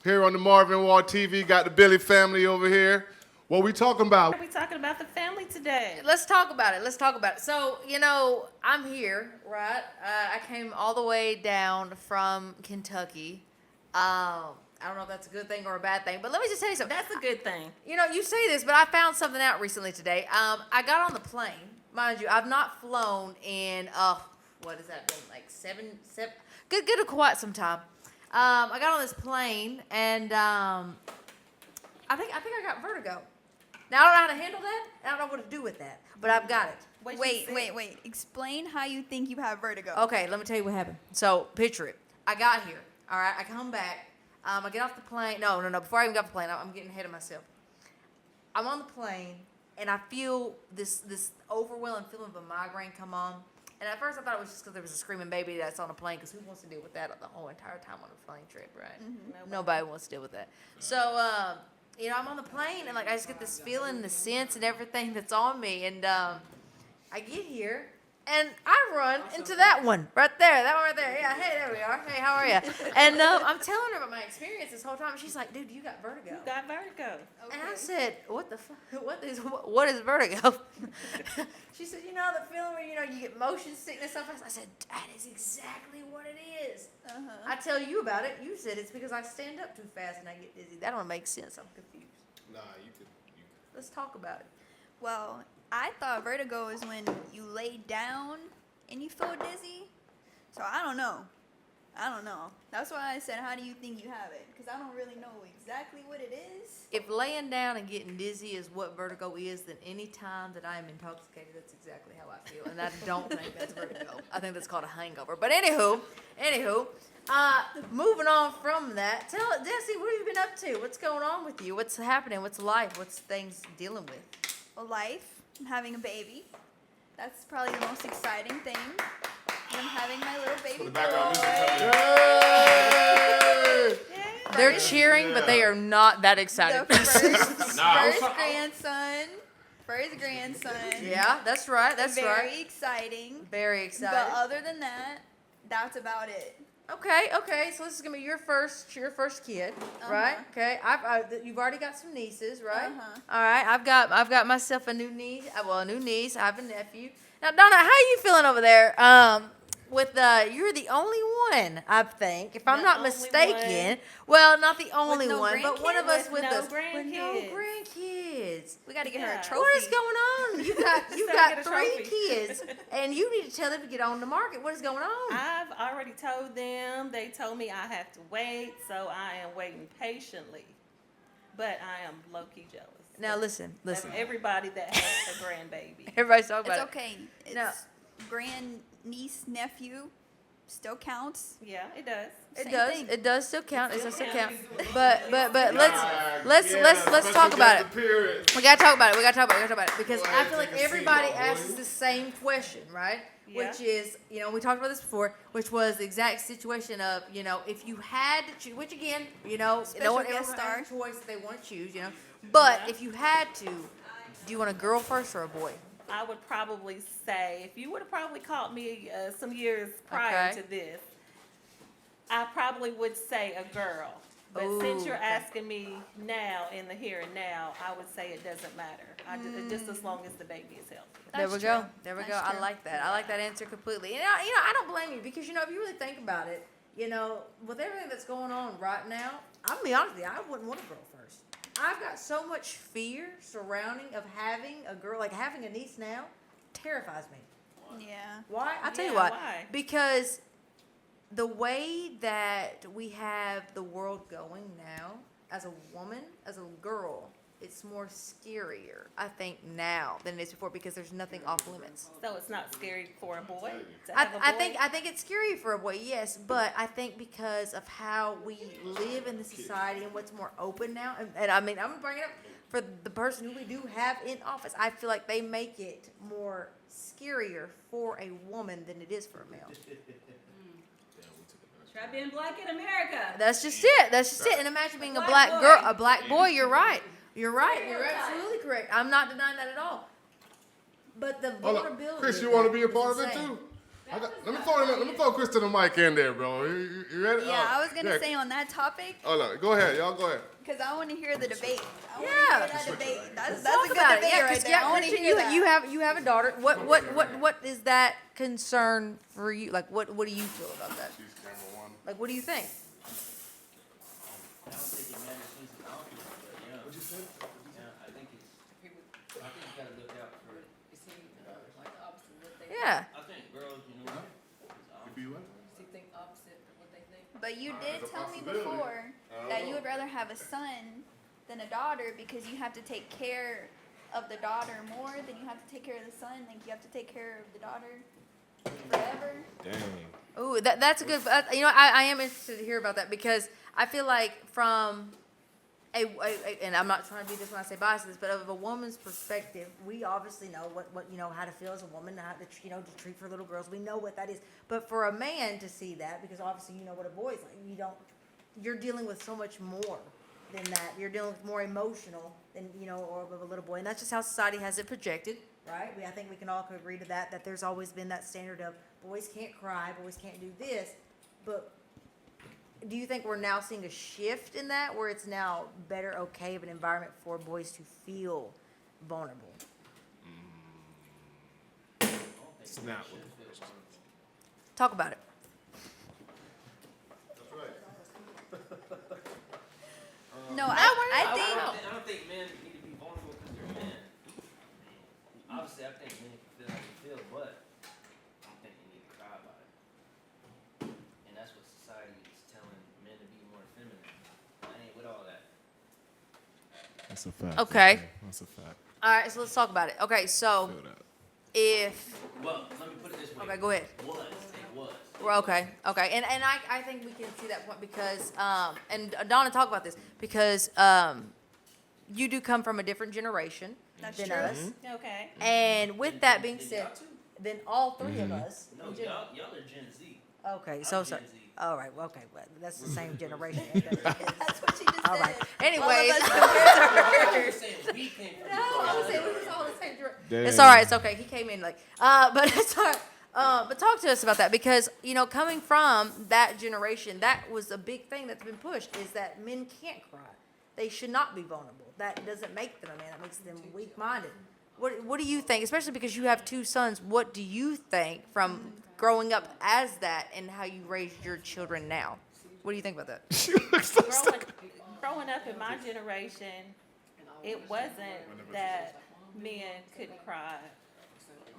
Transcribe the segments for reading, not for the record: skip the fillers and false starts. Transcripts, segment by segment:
Here on the Marvin Wall TV, got the Billie family over here. What we talking about? We're talking about the family today. Let's talk about it. So, I'm here, right? I came all the way down from Kentucky. I don't know if that's a good thing or a bad thing, but let me just tell you something. That's a good thing. You say this, but I found something out recently today. I got on the plane. Mind you, I've not flown in, what has that been, like seven, good quite some time. I got on this plane, and I think I got vertigo. Now, I don't know how to handle that. I don't know what to do with that, but I've got it. Wait. Explain how you think you have vertigo. Okay, let me tell you what happened. So, picture it. I got here, all right? I come back. I get off the plane. No. Before I even got off the plane, I'm getting ahead of myself. I'm on the plane, and I feel this overwhelming feeling of a migraine come on. And at first, I thought it was just because there was a screaming baby that's on a plane, because who wants to deal with that the whole entire time on a plane trip, right? Mm-hmm. Nobody wants to deal with that. So, I'm on the plane, and, I just get this feeling, the sense, and everything that's on me. And I get here, and I run into that one right there. That one right there. Yeah, hey, there we are. Hey, how are you? And I'm telling her about my experience this whole time. And she's like, dude, you got vertigo. You got vertigo. Okay. And I said, what the fuck? What is vertigo? She said, the feeling where, you get motion sickness sometimes. I said, that is exactly what it is. Uh-huh. I tell you about it. You said it's because I stand up too fast and I get dizzy. That don't make sense. I'm confused. Nah, you could. Let's talk about it. Well, I thought vertigo is when you lay down and you feel dizzy. So I don't know. That's why I said, how do you think you have it? Because I don't really know exactly what it is. If laying down and getting dizzy is what vertigo is, then any time that I am intoxicated, that's exactly how I feel. And I don't think that's vertigo. I think that's called a hangover. But anywho, moving on from that, tell it, Desi, what have you been up to? What's going on with you? What's happening? What's life? What's things dealing with? Well, life, I'm having a baby. That's probably the most exciting thing. I'm having my little baby boy. They're cheering, but they are not that excited. The first grandson. Yeah, that's right. Very exciting. Very exciting. But other than that, that's about it. Okay. So this is gonna be your first kid, right? Okay. You've already got some nieces, right? All right. I've got myself a new niece. A new niece. I have a nephew. Now, Donna, how are you feeling over there? You're the only one, I think, if I'm not mistaken. Well, not the only one, but one of us with no grandkids. We got to get her a trophy. What is going on? You got 3 kids, and you need to tell them to get on the market. What is going on? I've already told them. They told me I have to wait, so I am waiting patiently. But I am low-key jealous. Now listen. Of everybody that has a grandbaby. Everybody's talking about it. It's okay. It's grandniece, nephew, still counts. Yeah, it does. It does still count. It does still count. But let's talk about it. We gotta talk about it because I feel like everybody asks the same question, right? Yeah. Which is, we talked about this before, which was the exact situation of, if you had to choose, which again, no one ever has a choice that they want to choose, But if you had to, do you want a girl first or a boy? I would probably say, if you would have probably caught me some years prior to this, I probably would say a girl. But since you're asking me now, in the here and now, I would say it doesn't matter. Just as long as the baby is healthy. There we go. I like that. I like that answer completely. And I don't blame you because, if you really think about it, with everything that's going on right now, I'm gonna be honest with you, I wouldn't want a girl first. I've got so much fear surrounding of having a girl, like having a niece now, terrifies me. Yeah. Why? I'll tell you why. Because the way that we have the world going now, as a woman, as a girl, it's more scarier, I think, now than it is before because there's nothing off limits. So it's not scary for a boy? I think it's scary for a boy, yes, but I think because of how we live in the society and what's more open now, and I mean, I'm going to bring it up for the person who we do have in office. I feel like they make it more scarier for a woman than it is for a male. Try being black in America. That's just it. And imagine being a black girl, a black boy. You're right. You're absolutely correct. I'm not denying that at all. But the vulnerability. Chris, you want to be a part of it too? Let me throw Krista the mic in there, bro. You ready? Yeah, I was gonna say on that topic, Oh no, go ahead, y'all. Go ahead. because I want to hear the debate. I want Yeah. to hear that debate. That's Talk a good about it. debate Yeah, right 'cause, there. I want to Richard, hear that. you have a daughter. What is that concern for you? Like, what do you feel about that? She's camera one. Like, what do you think? I don't think it matters who's the donkey, but yeah. What'd you say? Yeah, I think you gotta look out for. Yeah. I think girls, you know. But you There's did a tell me possibility. before I don't that know. you would rather have a son than a daughter because you have to take care of the daughter more than you have to take care of the son. Like you have to take care of the daughter forever. Dang. Ooh, that's a good. You know, I am interested to hear about that because I feel like from and I'm not trying to be this when I say biases, but of a woman's perspective, we obviously know what you know how to feel as a woman, how to to treat for little girls. We know what that is. But for a man to see that, because obviously you know what a boy's like, you're dealing with so much more than that. You're dealing with more emotional than or of a little boy, and that's just how society has it projected, right? I think we can all agree to that. That there's always been that standard of boys can't cry, boys can't do this, but. Do you think we're now seeing a shift in that, where it's now better, okay, of an environment for boys to feel vulnerable? It's not what the question. Talk about it. That's right. No, I think I don't think men need to be vulnerable because they're men. Obviously, I think men can feel how they feel, but I don't think they need to cry about it. And that's what society is telling men to be more feminine. I ain't with all that. That's a fact. Okay. That's a fact. All right, so let's talk about it. Okay, so Feel that. if Well, let me put it this way. okay, go ahead. It was. Well, okay, and I think we can see that point because and Donna talk about this because you do come from a different generation That's than true. us, Okay. and with that being Then said, y'all too. then all three of us. No, in general- y'all are Gen Z. Okay, I'm so Gen Z. all right, well, okay, well, that's the same generation. that's what she just All right. said. Anyways, All of us compared to her. I'm saying we came from no, I was saying we was all the same generation. Dang. It's all right. It's okay. He came in late. But it's all right. But talk to us about that because coming from that generation, that was a big thing that's been pushed is that men can't cry. They should not be vulnerable. That doesn't make them a man. That makes them weak-minded. What do you think? Especially because you have two sons. What do you think from growing up as that and how you raised your children now? What do you think about that? Growing up in my generation, it wasn't that men couldn't cry.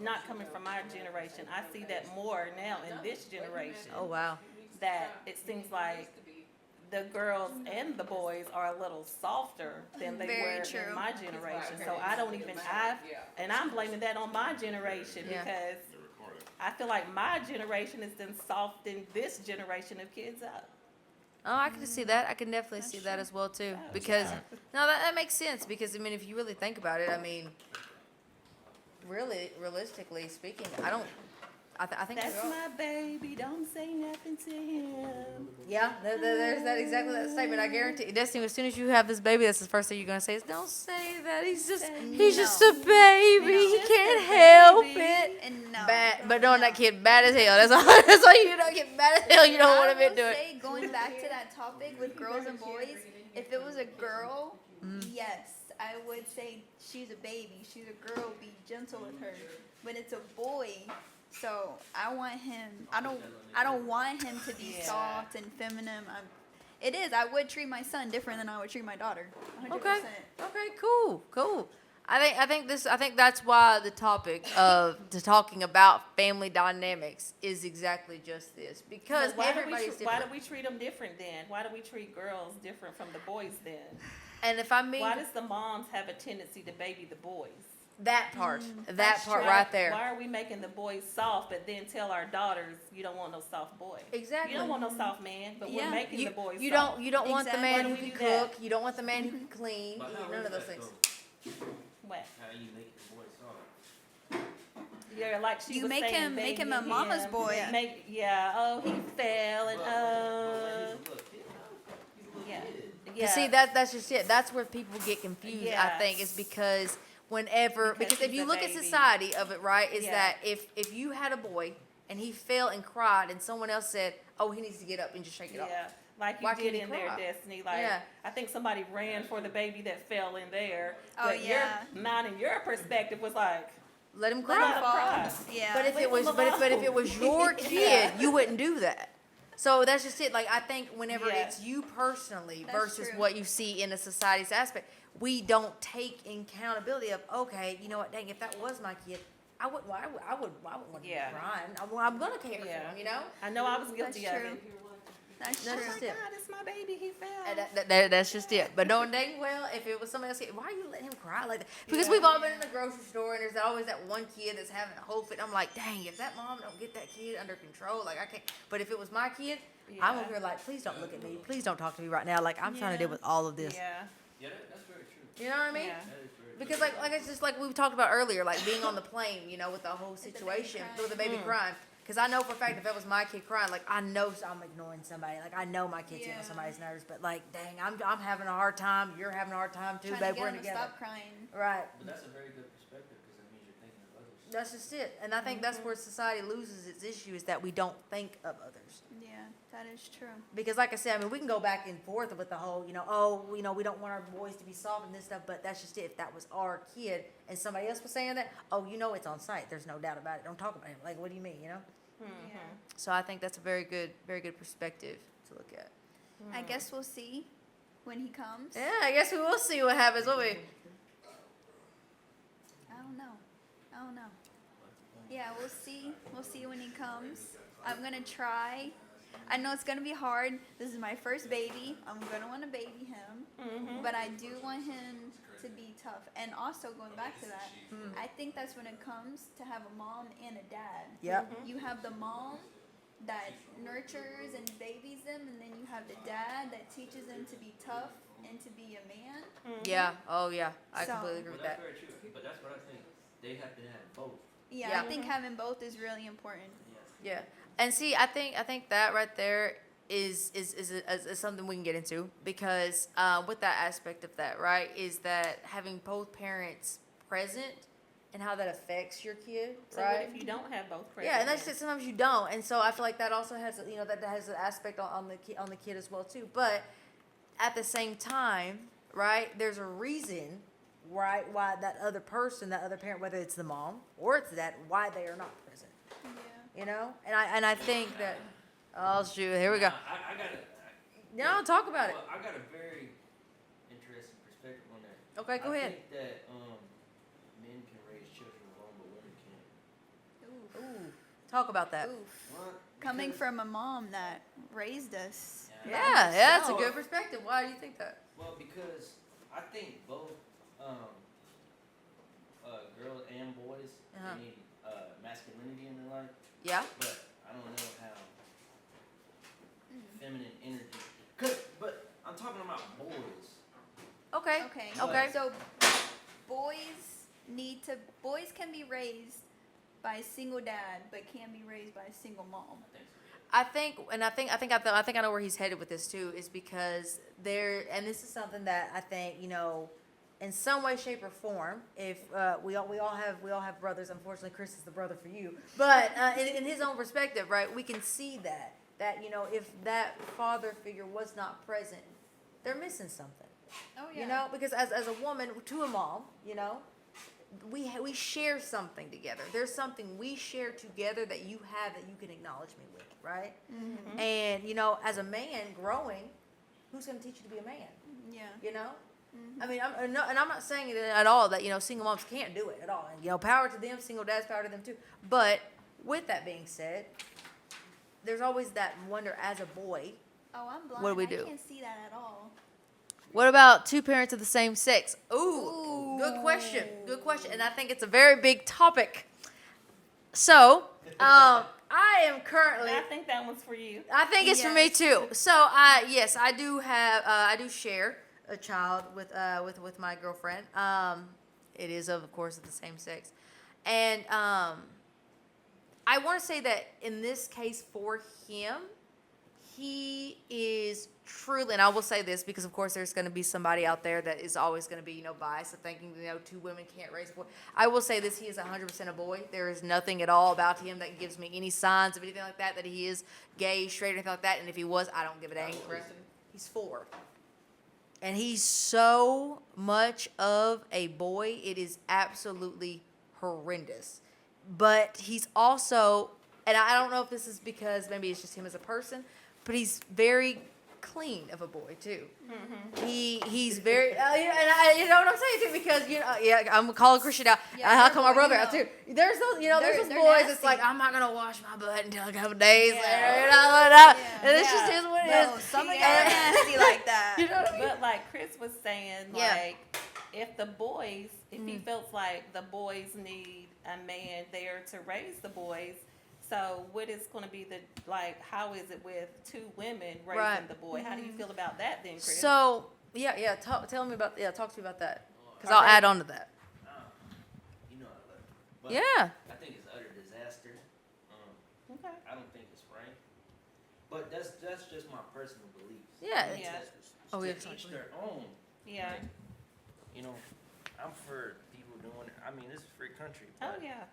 Not coming from my generation. I see that more now in this generation. Oh wow. That it seems like the girls and the boys are a little softer than they Very were true. in my generation. So I don't even, and I'm blaming that on my generation Yeah. because I feel like my generation has been softened this generation of kids up. Oh, I can see that. I can definitely see that as well too. Because no, that makes sense. Because I mean, if you really think about it, I mean, really, realistically speaking, I think That's we're all- my baby. Don't say nothing to him. Yeah, there's that exactly that statement. I guarantee, Destiny. As soon as you have this baby, that's the first thing you're gonna say is, "Don't say that. He's just a baby. He can't help it." And no. Bad, but knowing that kid bad as hell. That's all. That's all you know. Get bad as hell. You don't want to do it. Say, going back to that topic with girls and boys, if it was a girl, yes, I would say she's a baby. She's a girl. Be gentle with her. But it's a boy, so I want him. I don't want him to be soft and feminine. It is. I would treat my son different than I would treat my daughter. 100%. Okay. Okay. Cool. I think that's why the topic of talking about family dynamics is exactly just this because So why everybody's do different. we treat them different then? Why do we treat girls different from the boys then? And if I mean Why does the moms have a tendency to baby the boys? that part Why- right there. Why are we making the boys soft, but then tell our daughters you don't want no soft boy? Exactly. You don't want no soft man, but Yeah. we're making the boys You soft. don't want the man Exactly. who Why can do we do that? cook. You don't want the man who can clean. But how None does of those that things. go? What? How you make the boy soft? Yeah, like she You was make saying, him- make him a baby mama's him. boy. Oh, he fell and But when he's a little kid, he's a little yeah, kid. yeah. See, that's just it. That's where people get confused. I Yes. think is because whenever Because because if he's you a look at baby. society of it, right, is Yeah. that if you had a boy and he fell and cried, and someone else said, "Oh, he needs to get up and just shake it off." Yeah, like you Why did can't he in there, cry? Destiny. Like, Yeah. I think somebody ran for the baby that fell in there. Oh, But yeah. mine and your perspective was like, Let him Let cry. him fall. cry. Yeah. But if Leave it was, him but if it alone. was your kid, Yeah. you wouldn't do that. So that's just it. Like I think whenever Yeah. it's you personally That's versus true. what you see in a society's aspect, we don't take accountability of okay, you know what? Dang, if that was my kid, I wouldn't. I wouldn't want to Yeah. be crying. I'm gonna care for Yeah. him. You know. I know I was guilty That's of true. it. That's That's true. just Oh my it. God, it's my baby. He fell. And that's just it. But knowing dang well, if it was somebody else, why are you letting him cry like that? Because Yeah. we've all been in the grocery store and there's always that one kid that's having a whole fit. I'm like, dang, if that mom don't get that kid under control, like I can't. But if it was my kid, I'm Yeah. over here like, please don't look at me. Please don't talk to me right now. Like I'm trying to Yeah. deal with all of this. Yeah. Yeah, that's very true. You know what I mean? Yeah. That is very Because true. like it's just like we talked about earlier, like being on the plane, you know, with the whole the baby situation crying. with the baby crying. Because I know for a fact if that was my kid crying, like I know I'm ignoring somebody. Like I know my kid's getting on Yeah. somebody's nerves, but like dang, I'm having a hard time. You're having a hard time too, Trying babe. to We're get him to together. stop crying. Right. But that's a very good perspective because that means you're thinking of others. That's just it. And I think that's where society loses its issue is that we don't think of others. Yeah, that is true. Because like I said, I mean, we can go back and forth with the whole, you know, oh, you know, we don't want our boys to be soft and this stuff, but that's just it. If that was our kid and somebody else was saying that, oh, you know, it's on site. There's no doubt about it. Don't talk about him. Like, what do you mean, you know? Yeah. So I think that's a very good perspective to look at. I guess we'll see when he comes. Yeah, I guess we will see what happens, will we? I don't know. I don't know. Yeah, we'll see. We'll see when he comes. I'm gonna try. I know it's gonna be hard. This is my first baby. I'm gonna want to baby him, but I do want him to be tough. And also going back to that, I think that's when it comes to have a mom and a dad. Yep. You have the mom that nurtures and babies them, and then you have the dad that teaches them to be tough and to be a man. Yeah. Oh, yeah. I So- completely agree Well, with that's that. very true. But that's what I think. They have to have both. Yeah, Yeah. I think having both is really important. Yeah. Yeah. And see, I think that right there is something we can get into because with that aspect of that, right, is that having both parents present and how that affects your kid, So right? what if you don't have both present? Yeah, and that's just sometimes you don't, and so I feel like that also has you know that has an aspect on the kid as well too. But at the same time, right, there's a reason, right, why that other person, that other parent, whether it's the mom or it's the dad, why they are not present. Yeah. You know, and I think that oh shoot, here we go. Now, I got a. No, talk about it. Well, I got a very interesting perspective on that. Okay, go I ahead. think that men can raise children alone, but women can't. Ooh, talk about that. Oof. What? Coming Because- from a mom that raised us. Yeah, that's a No. good perspective. Why do you think that? Well, because I think both girls and boys Uh-huh. they need masculinity in their life, Yeah. but I don't know how Mm-hmm. feminine energy. But I'm talking about boys. Okay. Okay. Okay. So boys can be raised by a single dad, but can't be raised by a single mom. I think so. I think I know where he's headed with this too. Is because there, and this is something that I think you know, in some way, shape, or form. If we all have brothers. Unfortunately, Chris is the brother for you. But in his own perspective, right, we can see that you know, if that father figure was not present, they're missing something. Oh yeah. You know, because as a woman to a mom, you know, we share something together. There's something we share together that you have that you can acknowledge me with, right? Mm-hmm. And you know, as a man growing, who's going to teach you to be a man? Yeah. You know, Mhm. I mean, I'm not saying it at all that you know single moms can't do it at all. And you know, power to them, single dads, power to them too. But with that being said, there's always that wonder as a boy. Oh, I'm blind. What do we I do? can't see that at all. What about two parents of the same sex? Ooh, Ooh. good question. Good question. And I think it's a very big topic. So, I am currently. I think that one's for you. I think it's for me Yes. too. So, yes, I do have. I do share a child with my girlfriend. It is of course of the same sex, and I want to say that in this case for him, he is truly, and I will say this because, of course, there's going to be somebody out there that is always going to be, biased of thinking, two women can't raise a boy. I will say this: he is 100% a boy. There is nothing at all about him that gives me any signs of anything like that he is gay, straight, or anything like that. And if he was, I don't give a dang. He's 4. And he's so much of a boy, it is absolutely horrendous. But he's also, and I don't know if this is because maybe it's just him as a person, but he's very clean of a boy too. Mm-hmm. He's very, and you know what I'm saying too, because I'm calling Christian out. I'll call my brother out too. There's those, there's those boys. Nasty. It's like, I'm not gonna wash my butt until a couple days later. And it's just is what it is. Some of y'all are nasty like that. You know what I mean? But like Chris was saying, like if the boys, if he feels like the boys need a man there to raise the boys. So what is going to be how is it with 2 women raising the boy? How do you feel about that then, Chris? So, talk to me about that. Because I'll add on to that. You know I love it. But Yeah. I think it's utter disaster. Okay. I don't think it's right. But that's just my personal beliefs. Yeah. To each their own. Yeah. I'm for people doing it. I mean, this is a free country. Oh, But yeah.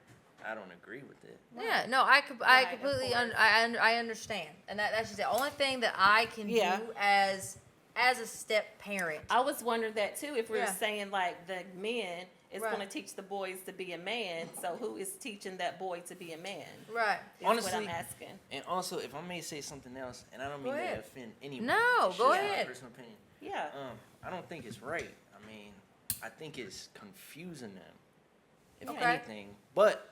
I don't agree with it. Yeah, no, I completely I understand, and that's just the only thing that I can do as a step parent. I was wondering that too. If we were saying like the men is going to teach the boys to be a man, so who is teaching that boy to be a man? Right. Is Honestly, what I'm asking. And also, if I may say something else, and I don't mean to offend anyone. No, it's go just ahead. My personal opinion. Yeah. I don't think it's right. I mean, I think it's confusing them, if Okay. anything. But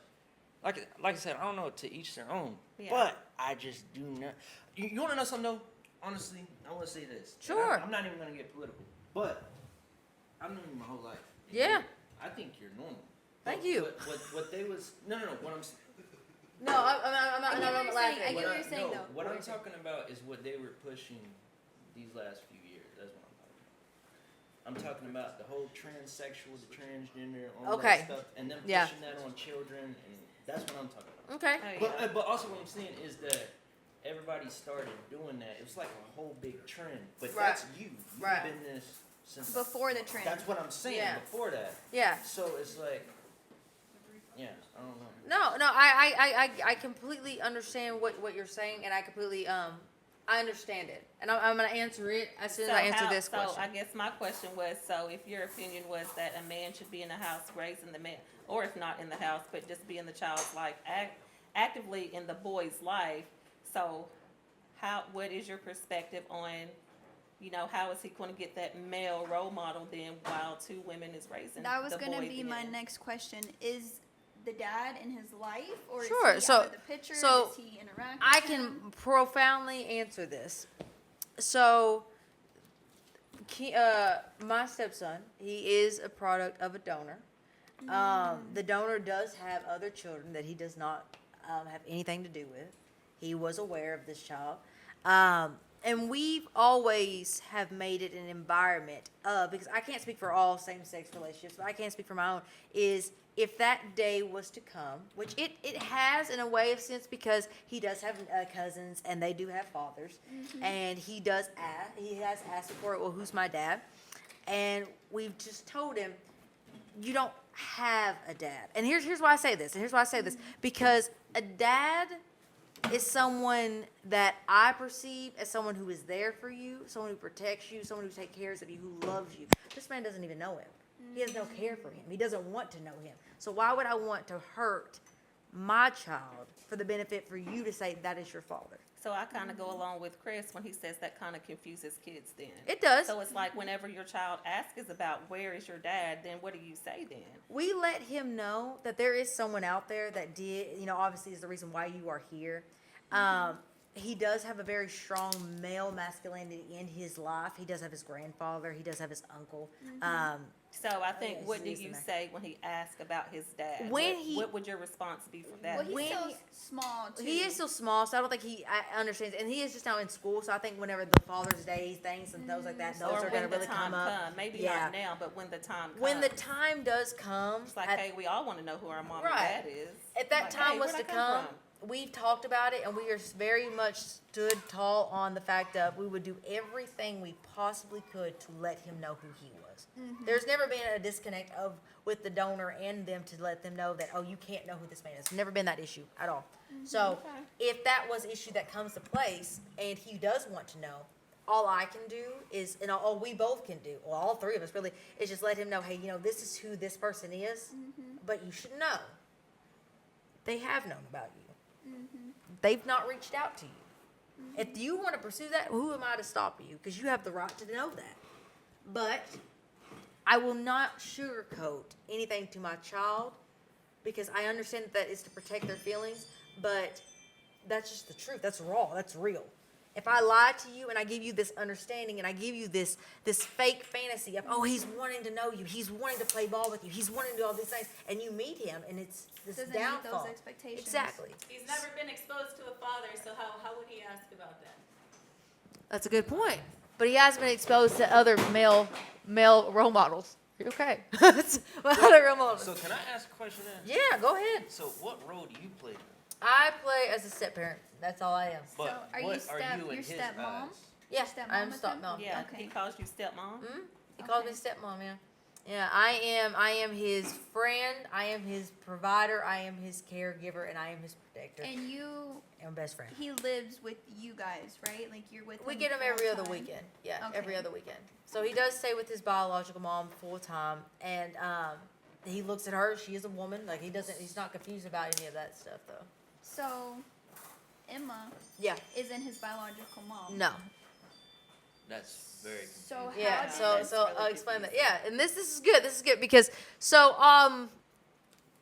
like I said, I don't know, to each their own. Yeah. But I just do not. You want to know something though? Honestly, I want to say this. Sure. I'm not even gonna get political, but I've known you my whole life. And Yeah. I think you're normal. Thank you. What they was no. What I'm No, I'm not I get what you're laughing. saying. I get what you're saying, though. What I'm talking about is what they were pushing these last few years. That's what I'm talking about. I'm talking about the whole transsexual, the transgender, all Okay. that stuff, and them Yeah. pushing that on children, and that's what I'm talking about. Okay. Oh, yeah. But also what I'm saying is that everybody started doing that. It was like a whole big trend. But Right. that's you. You've Right. been this since Before the trend. That's what I'm saying. Yeah. Before that. Yeah. So it's like, yeah, I don't know. No, I completely understand what you're saying, and I completely I understand it, and I'm gonna answer it as soon as I answer this question. So I guess my question was, so if your opinion was that a man should be in the house raising the man, or if not in the house, but just be in the child's life, actively in the boy's life, so what is your perspective on, how is he going to get that male role model then while 2 women is raising That was the going to boy be my then? next question. Is the dad in his life, or Sure, is he so- out of the picture? so Does he interact I with him? can profoundly answer this. So, my stepson, he is a product of a donor. The donor does have other children that he does not have anything to do with. He was aware of this child. And we've always have made it an environment because I can't speak for all same-sex relationships, but I can speak for my own, is if that day was to come, which it has in a way of sense because he does have cousins and they do have fathers, and he has asked before, well, who's my dad? And we've just told him, you don't have a dad. And here's why I say this, because a dad is someone that I perceive as someone who is there for you, someone who protects you, someone who takes care of you, who loves you. This man doesn't even know him. He has no care for him. He doesn't want to know him. So why would I want to hurt my child for the benefit for you to say that is your father? So I kind of go along with Chris when he says that kind of confuses kids then. It does. So it's like whenever your child asks about where is your dad, then what do you say then? We let him know that there is someone out there that did, obviously is the reason why you are here. He does have a very strong male masculinity in his life. He does have his grandfather. He does have his uncle. So I think, yes, what do he's you the man. say when he asks about his dad? When what would your response be for that? Well, he's when still he- small too. He is still small, so I don't think he understands. And he is just now in school, so I think whenever the Father's Day things and things like that, those or are going to when the really time come up. comes. Maybe Yeah. not now, but when the time comes. When the time does come, It's like, at, hey, we all want to know who our mom Right. and dad is. at that Like, time hey, was where'd to I come, from? we've talked about it, and we are very much stood tall on the fact that we would do everything we possibly could to let him know who he was. There's never been a disconnect with the donor and them to let them know that, oh, you can't know who this man is. Never been that issue at all. So if that was an issue that comes to place and he does want to know, all I can do is, and all we both can do, well, all three of us really, is just let him know, hey, this is who this person is, but you should know. They have known about you. They've not reached out to you. If you want to pursue that, who am I to stop you? Because you have the right to know that. But I will not sugarcoat anything to my child because I understand that it's to protect their feelings, but that's just the truth. That's raw. That's real. If I lie to you and I give you this understanding and I give you this fake fantasy of, oh, he's wanting to know you, he's wanting to play ball with you, he's wanting to do all these things, and you meet him and it's this Doesn't downfall. meet those expectations. Exactly. He's never been exposed to a father, so how would he ask about that? That's a good point. But he has been exposed to other male role models. Okay. Other role models. So can I ask a question then? Yeah, go ahead. So what role do you play? I play as a step parent. That's all I am. But So are you what step- are you in your his stepmom? eyes? Yeah, stepmom I'm with him? stepmom. Yeah, Okay. he calls you stepmom. He calls me stepmom. Yeah. Yeah, I am his friend. I am his provider. I am his caregiver, and I am his protector. And And best friend. he lives with you guys, right? Like you're with We him get him every full other time? weekend. Yeah, Okay. every other weekend. So he does stay with his biological mom full time, and he looks at her. She is a woman. Like he's not confused about any of that stuff though. So Emma Yeah. isn't his biological mom. No. That's very confusing. So how Yeah. did So That's so really I'll explain that. confusing. Yeah, and this is good. This is good because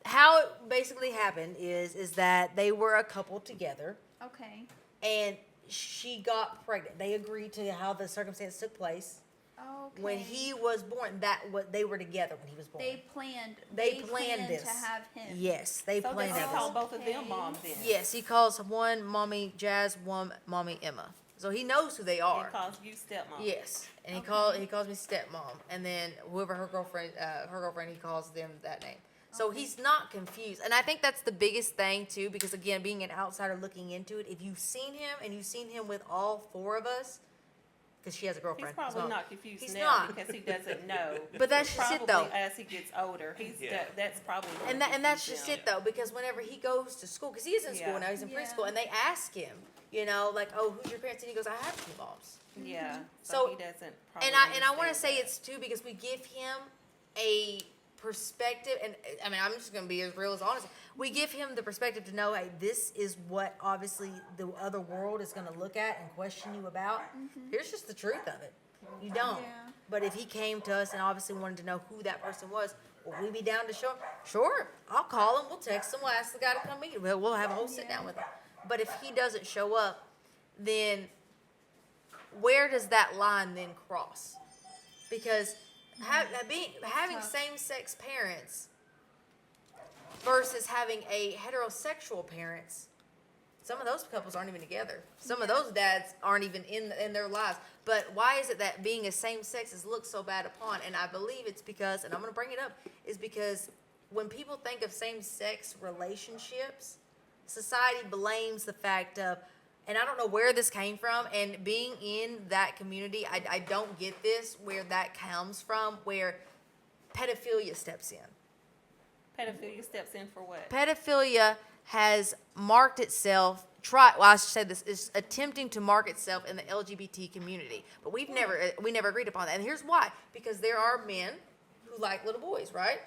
how it basically happened is that they were a couple together, okay. and she got pregnant. They agreed to how the circumstance took place. Okay. When he was born, they were together when he was born. They planned. They planned this. to have him. Yes, they So planned does he that. call both of them Okay. moms then? Yes, he calls one mommy Jazz, one mommy Emma. So he knows who they He are. calls you stepmom. Yes, and Okay. he calls me stepmom, and then whoever her girlfriend, he calls them that name. So he's not confused, and I think that's the biggest thing too, because again, being an outsider looking into it, if you've seen him and you've seen him with all four of us, because she has a He's girlfriend. probably so- not confused He's now not. because he doesn't know. But that's just it, Probably though. as he gets older, Yeah. that's probably what And that's confuses just him. it though, because whenever he goes to school, because he is in school Yeah. now, he's in Yeah. preschool, and they ask him, like, oh, who's your parents? And he goes, I have two moms. Yeah. So- So he doesn't. Probably And I want to understand say that. it's too because we give him a perspective, and I mean I'm just gonna be as real as honest. We give him the perspective to know, hey, this is what obviously the other world is gonna look at and question you about. Here's just the truth of it. You don't. Yeah. But if he came to us and obviously wanted to know who that person was, will we be down to show him? Sure, I'll call him. We'll text him. We'll ask the guy to come meet him. We'll have a whole sit down with him. But if he doesn't show up, then where does that line then cross? Because having tough. same-sex parents versus having a heterosexual parents, some of those couples aren't even together. Some of those dads aren't even in their lives. But why is it that being a same-sex is looked so bad upon? And I believe it's because, and I'm going to bring it up, is because when people think of same-sex relationships, society blames the fact of, and I don't know where this came from, and being in that community, I don't get this, where that comes from, where pedophilia steps in. Pedophilia steps in for what? Pedophilia has marked itself, I should say this, is attempting to mark itself in the LGBT community. But we never agreed upon that. And here's why. Because there are men who like little boys, right?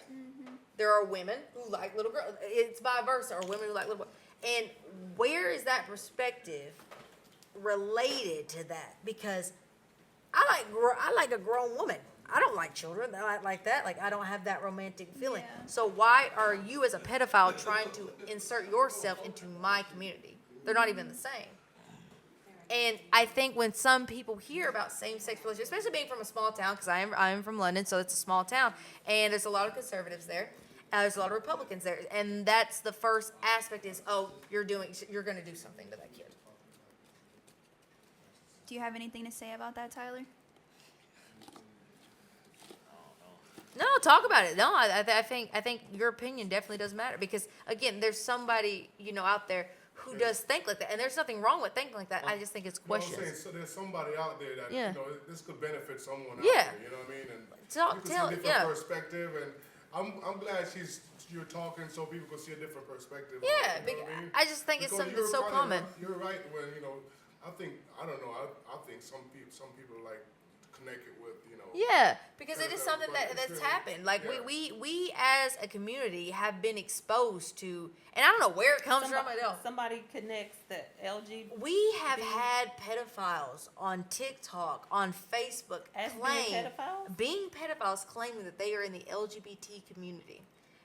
There are women who like little girls. It's vice versa, or women who like little boys. And where is that perspective related to that? Because I like a grown woman. I don't like children like that. Like I don't have that romantic feeling. Yeah. So why are you as a pedophile trying to insert yourself into my community? They're not even the same. And I think when some people hear about same-sex relationships, especially being from a small town, because I am from London, so it's a small town, and there's a lot of conservatives there. There's a lot of Republicans there, and that's the first aspect is, oh, you're going to do something to that kid. Do you have anything to say about that, Tyler? No, talk about it. No, I think your opinion definitely does matter because again, there's somebody out there who does think like that, and there's nothing wrong with thinking like that. I just think it's No, I'm saying, questions. so there's somebody out there that, Yeah. you know, this could benefit someone out Yeah. there, you know what I mean? And Tell- you can tell- see a different yeah. perspective, and I'm glad you're talking so people can see a different perspective. on Yeah, it, you know what I mean? I just think it's Because something that's so you're kinda common. right- You're right when, you know, I don't know, I think some people like connect it with, you know. Yeah, because it is But something it's that's really- happened. Like yeah. we as a community have been exposed to, and I don't know where it comes from. I don't. Somebody connects the LGBT We have had pedophiles on TikTok, on Facebook, as being claim pedophiles. being pedophiles, claiming that they are in the LGBT community,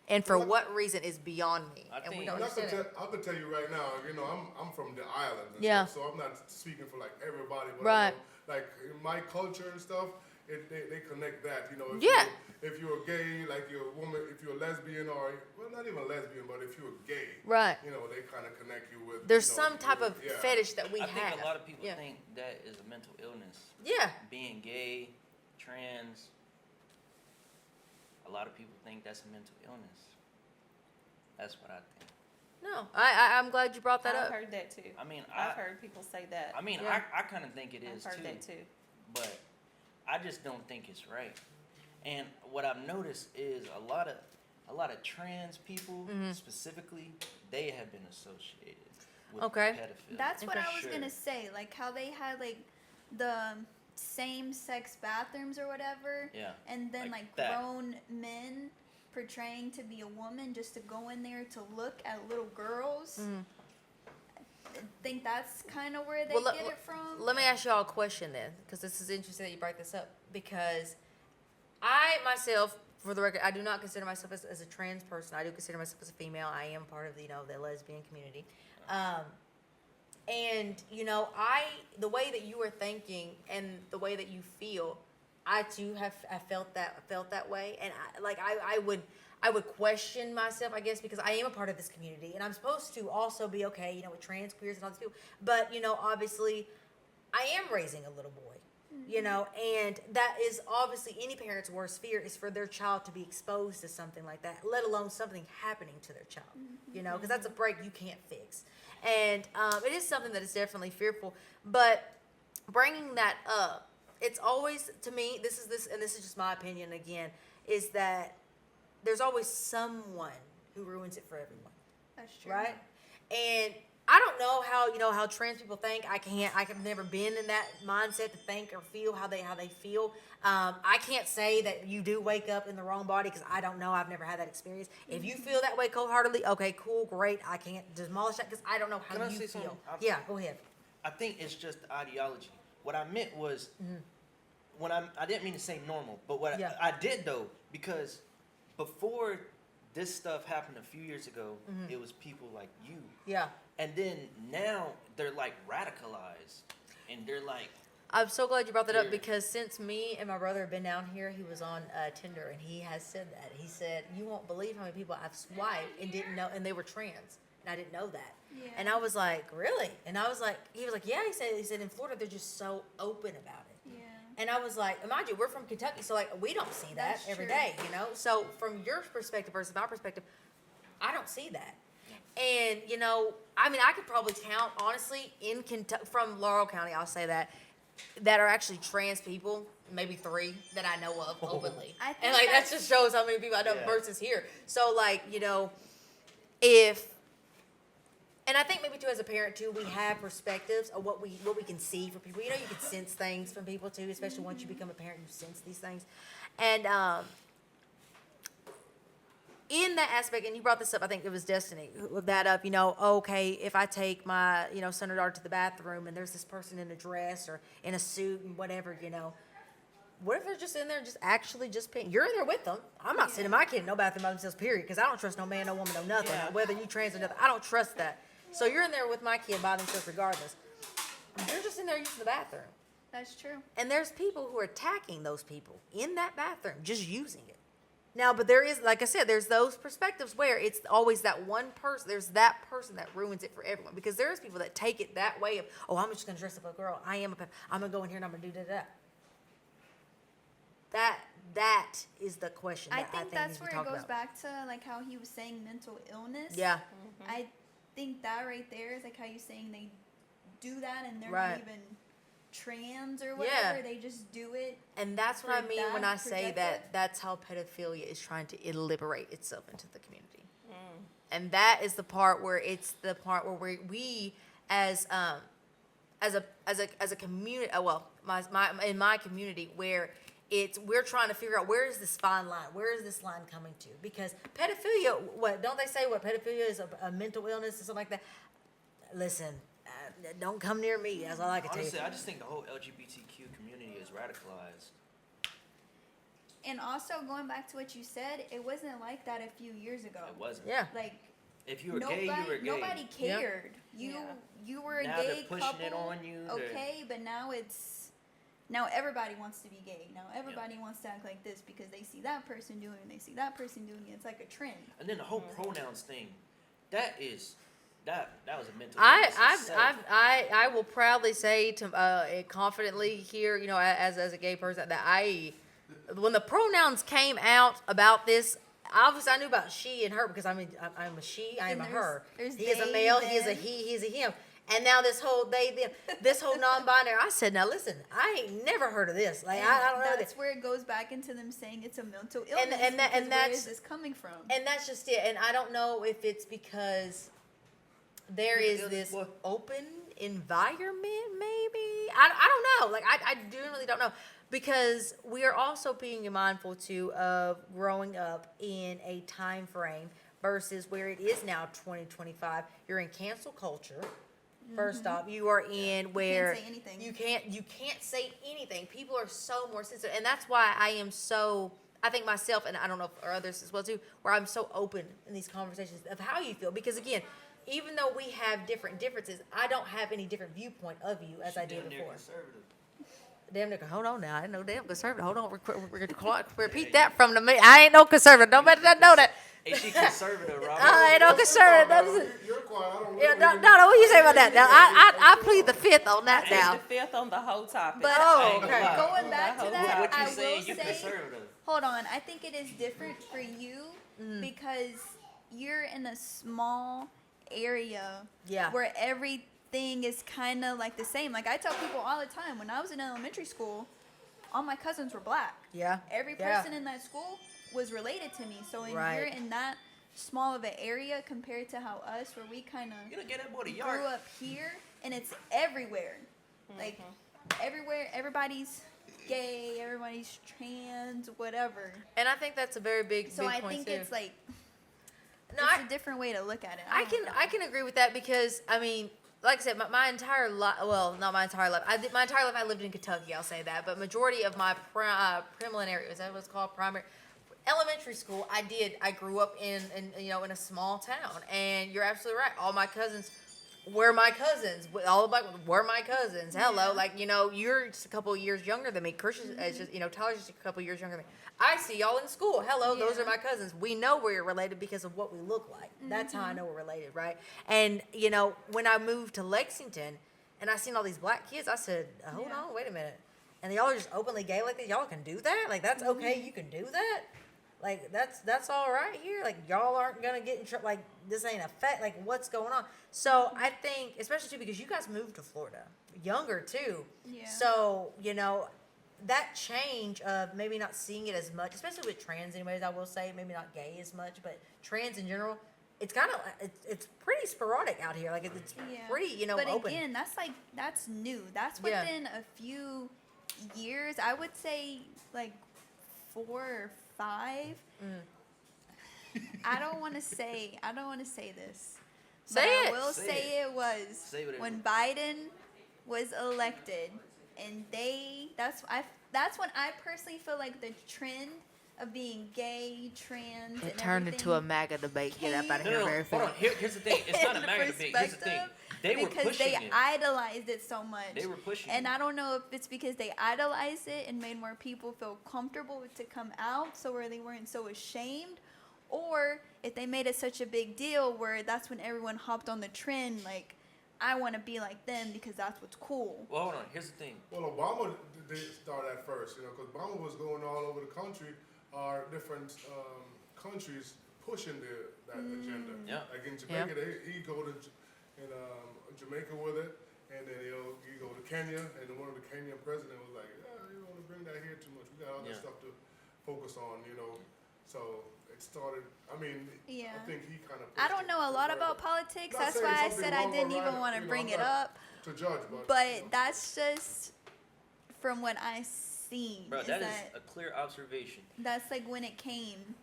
and for Well, what reason is beyond me, I and we think- don't And understand it. I could tell you right now, you know, I'm from the islands and Yeah. stuff, so I'm not speaking for like everybody, but Right. I know, like in my culture and stuff, they connect that, you know. Yeah. If you're gay, like you're a woman, if you're a lesbian or, well, not even a lesbian, but if you're gay, Right. you know, they kind of connect you with. There's you know, some type of yeah. fetish that we I have. think a lot of people Yeah. think that is a mental illness. Yeah. Being gay, trans. A lot of people think that's a mental illness. That's what I think. No, I'm glad you brought that I've up. heard that too. I mean, I've heard people say that. I mean, Yeah. I kind of think it I've is heard too, that too. but I just don't think it's right. And what I've noticed is a lot of trans people Mm-hmm. specifically, they have been associated with Okay. pedophilia. That's what Okay. I was gonna say. Like how they had like the same-sex bathrooms or whatever, Yeah. and then Like like that. grown men portraying to be a woman just to go in there to look at little girls. I think that's kind of where they Well, get it from. Let me ask y'all a question then, because this is interesting that you brought this up. Because I myself, for the record, I do not consider myself as a trans person. I do consider myself as a female. I am part of the lesbian community. And the way that you are thinking and the way that you feel, I too have felt that way, and I would question myself, I guess, because I am a part of this community, and I'm supposed to also be okay, with trans, queers, and all these people. But obviously, I am raising a little boy, and that is obviously any parent's worst fear is for their child to be exposed to something like that, let alone something happening to their child, because that's a break you can't fix, and it is something that is definitely fearful. But bringing that up, it's always, to me, this is just my opinion again, is that there's always someone who ruins it for everyone, That's true. right? And I don't know how trans people think. I've never been in that mindset to think or feel how they feel. I can't say that you do wake up in the wrong body because I don't know. I've never had that experience. If you feel that way cold-heartedly, okay, cool, great. I can't demolish that because I don't know how Can I you say feel. something? Yeah, go ahead. I think it's just the ideology. What I meant was, when I didn't mean to say normal, but what Yeah. I did though, because before this stuff happened a few years ago, it was people like you. Yeah. And then now they're like radicalized, and they're like, I'm so glad you brought that up Yeah. because since me and my brother have been down here, he was on Tinder and he has said that. He said, "You won't believe how many people I've swiped and didn't know, and they were trans, and I didn't know that." Yeah. And I was like, "Really?" And I was like, "He was like, yeah." He said in Florida they're just so open about it. Yeah. And I was like, mind you, we're from Kentucky, so like we don't see that That's every true. day, So from your perspective versus my perspective, I don't see that. And I mean, I could probably count honestly in Kentucky, from Laurel County, I'll say that are actually trans people, maybe 3 that I know of openly. I think And like that that's- just shows how many people I know Yeah. versus here. So like and I think maybe too as a parent too, we have perspectives of what we can see for people. You can sense things from people too, especially once you become a parent, you sense these things. And in that aspect, and you brought this up, I think it was Destiny who brought that up, okay, if I take my, son or daughter to the bathroom and there's this person in a dress or in a suit and whatever, what if they're just in there just peeing? You're in there with them. I'm not sending my kid in no bathroom by themselves, period, because I don't trust no man, no woman, no nothing, Yeah. whether you trans or nothing. I don't trust that. So you're in there with my kid by themselves regardless. You're just in there using the bathroom. That's true. And there's people who are attacking those people in that bathroom, just using it. Now, but there is, like I said, there's those perspectives where it's always that one person, there's that person that ruins it for everyone. Because there's people that take it that way of, oh, I'm just going to dress up a girl. I'm going to go in here and I'm going to do that. That is the question I that think needs that's to be where it talked goes about. back to like how he was saying mental illness. Yeah. I think that right there is like how you saying they do that and they're Right. not even trans or whatever. Yeah. They just do it. And that's what I For mean when that I say perspective? that that's how pedophilia is trying to liberate itself into the community. And that is the part where it's the part where we as a community, in my community, where we're trying to figure out where is this fine line, where is this line coming to? Because pedophilia, what don't they say? What pedophilia is a mental illness or something like that? Listen, don't come near me. That's all I can Honestly, tell you. I just think the whole LGBTQ community is radicalized. And also going back to what you said, it wasn't like that a few years ago. It wasn't. Yeah. Like If you were nobody, gay, you were gay. nobody Yep. cared. Yeah. You were a Now gay they're pushing couple. it on you. Okay, but now everybody wants to be gay. Now everybody wants to act like this because they see that person doing it and they see that person doing it. It's like a trend. And then the whole pronouns thing, that was a mental illness itself. I will proudly say confidently here, as a gay person, that when the pronouns came out about this, obviously I knew about she and her because I'm a she, I am And a her. there's He is a they, male, he is a them. he, he is a him. And now this whole they, them, this whole non-binary, I said, now listen, I ain't never heard of this. Like, I don't know That's this. where it goes back into them saying it's a mental illness. and because where that's- is this coming from? And that's just it. And I don't know if it's because there is this open environment, maybe. I don't know. Like, I genuinely don't know. Because we are also being mindful, too, of growing up in a time frame versus where it is now 2025. You're in cancel culture. First off, you are in where say anything. you can't say anything. People are so more sensitive, and that's why I am so. I think myself, and I don't know if or others as well too, where I'm so open in these conversations of how you feel. Because again, even though we have different differences, I don't have any different viewpoint of you as I did Damn near before. conservative. Damn nigga, hold on now. I ain't no damn conservative. Hold on, repeat that from the me. I ain't no conservative. Nobody doesn't know that. Hey, she conservative, Robert. I ain't no conservative. You're quiet. I don't Yeah, really- no, what you say about that? Now, I plead the fifth on that It's now. the fifth on the whole topic. But Oh, ain't gonna okay. lie. going back to What that, What you I saying? will You say, conservative. hold on. I think it is different for you because you're in a small area Yeah. where everything is kind of like the same. Like I tell people all the time, when I was in elementary school, all my cousins were black. Yeah. Every Yeah. person in that school was related to me. So when Right. you're in that small of an area compared to how us, where we kind of You don't get that boy the grew yard. up here, and it's everywhere. Like everywhere, everybody's gay, everybody's trans, whatever. And I think that's a very big, So big I point think too. it's like No, it's a different way to look at it. I can agree with that because I mean, like I said, my entire life. Well, not my entire life. My entire life I lived in Kentucky. I'll say that. But majority of my preliminary, is that what it's called? Primary, elementary school. I grew up in in a small town, and you're absolutely right. All my cousins were my cousins. All of were my cousins. Hello, like you're just a couple of years younger than me. Christian is just Tyler's just a couple of years younger than me. I see y'all in school. Hello, those Yeah. are my cousins. We know we're related because of what we look like. That's how I know we're related, right? And when I moved to Lexington and I seen all these black kids, I said, hold Yeah. on, wait a minute. And y'all are just openly gay like this. Y'all can do that? Like that's okay? You can do that? Like that's all right here. Like y'all aren't gonna get in trouble. Like this ain't a fact. Like what's going on? So I think, especially too, because you guys moved to Florida younger too. Yeah. So that change of maybe not seeing it as much, especially with trans, anyways. I will say maybe not gay as much, but trans in general. It's kind of it's pretty sporadic out here. Like it's pretty But open. again, that's new. That's Yeah. within a few years. I would say like 4 or 5. I don't want to say this. Say but it. I will Say say it was Say whatever. when Biden was elected, and that's when I personally feel like the trend of being gay, trans, It and turned into a everything MAGA debate. Get up out of No, here no, very hold on. fast. Here's the thing. It's not a in MAGA debate. Here's the thing. They were because pushing they it. idolized it so much. They were pushing And it. I don't know if it's because they idolized it and made more people feel comfortable to come out, so where they weren't so ashamed, or if they made it such a big deal where that's when everyone hopped on the trend, like, I want to be like them because that's what's cool. Well, hold on. Here's the thing. Well, Obama did start at first, because Obama was going all over the country, different countries pushing that agenda. Yeah. Like in Jamaica, he go to Jamaica with it, and then he go to Kenya, and one of the Kenyan president was like, you don't want to bring that here too much. We got other stuff to focus on, So it started. I mean, Yeah. I think he kind of. I don't know a lot about politics. Not That's saying why I something said I wrong or didn't right, even want to bring I'm it not up. to judge, But that's just from what I seen. Bro, that is a clear observation. That's like when it came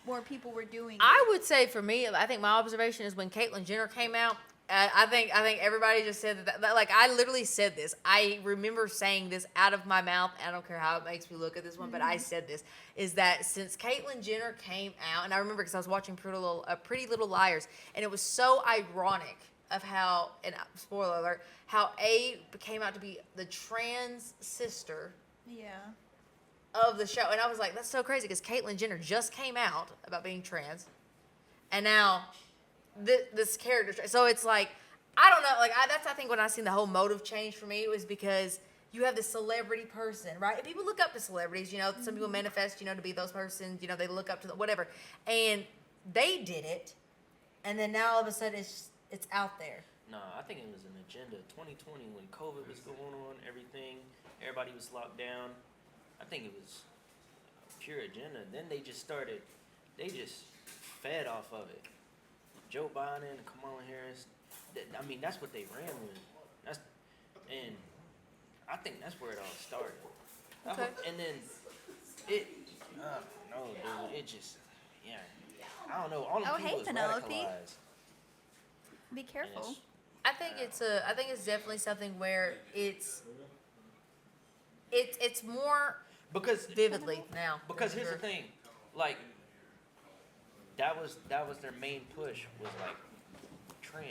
more people were doing it. I would say for me, I think my observation is when Caitlyn Jenner came out. I think everybody just said that. Like I literally said this. I remember saying this out of my mouth. I don't care how it makes me look at this one, but I said this is that since Caitlyn Jenner came out, and I remember because I was watching Pretty Little Liars, and it was so ironic of how, and spoiler alert, how came out to be the trans sister. Yeah. Of the show, and I was like, that's so crazy because Caitlyn Jenner just came out about being trans, and now this character. So it's like, I don't know, like I think when I seen the whole motive change for me, it was because you have this celebrity person, right? And people look up to celebrities, some people manifest, to be those persons, they look up to whatever, and they did it, and then now all of a sudden it's out there. No, I think it was an agenda. 2020 when COVID was going on, everybody was locked down. I think it was a pure agenda. Then they just fed off of it. Joe Biden and Kamala Harris, that's what they ran with. And I think that's where it all started. Okay. And then dude, it just, I don't know. All the people hey, was Penelope. radicalized. Be careful. I think it's definitely something where it's more Because vividly now. Because here's the thing, like that was their main push was like trans,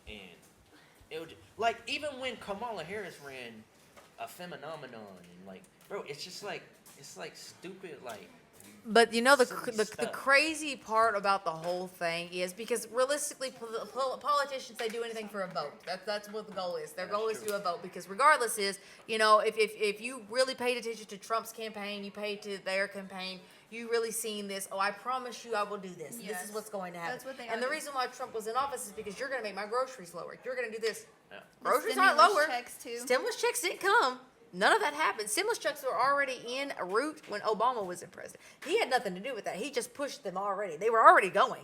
and it was like even when Kamala Harris ran a phenomenon, and like bro, it's just like stupid like. But the Stuff. crazy part about the whole thing is because realistically, politicians, they do anything for a vote. That's what the goal is. Their goal is to do a vote because regardless is, if you really paid attention to Trump's campaign, you paid to their campaign, you really seen this. Oh, I promise you, I will do this. Yes. This is what's going to happen. That's what they and the are. reason why Trump was in office is because you're going to make my groceries lower. You're going to do this. Yeah. Groceries aren't Stimulus lower. checks, too. Stimulus checks didn't come. None of that happened. Stimulus checks were already en route when Obama was in president. He had nothing to do with that. He just pushed them already. They were already going.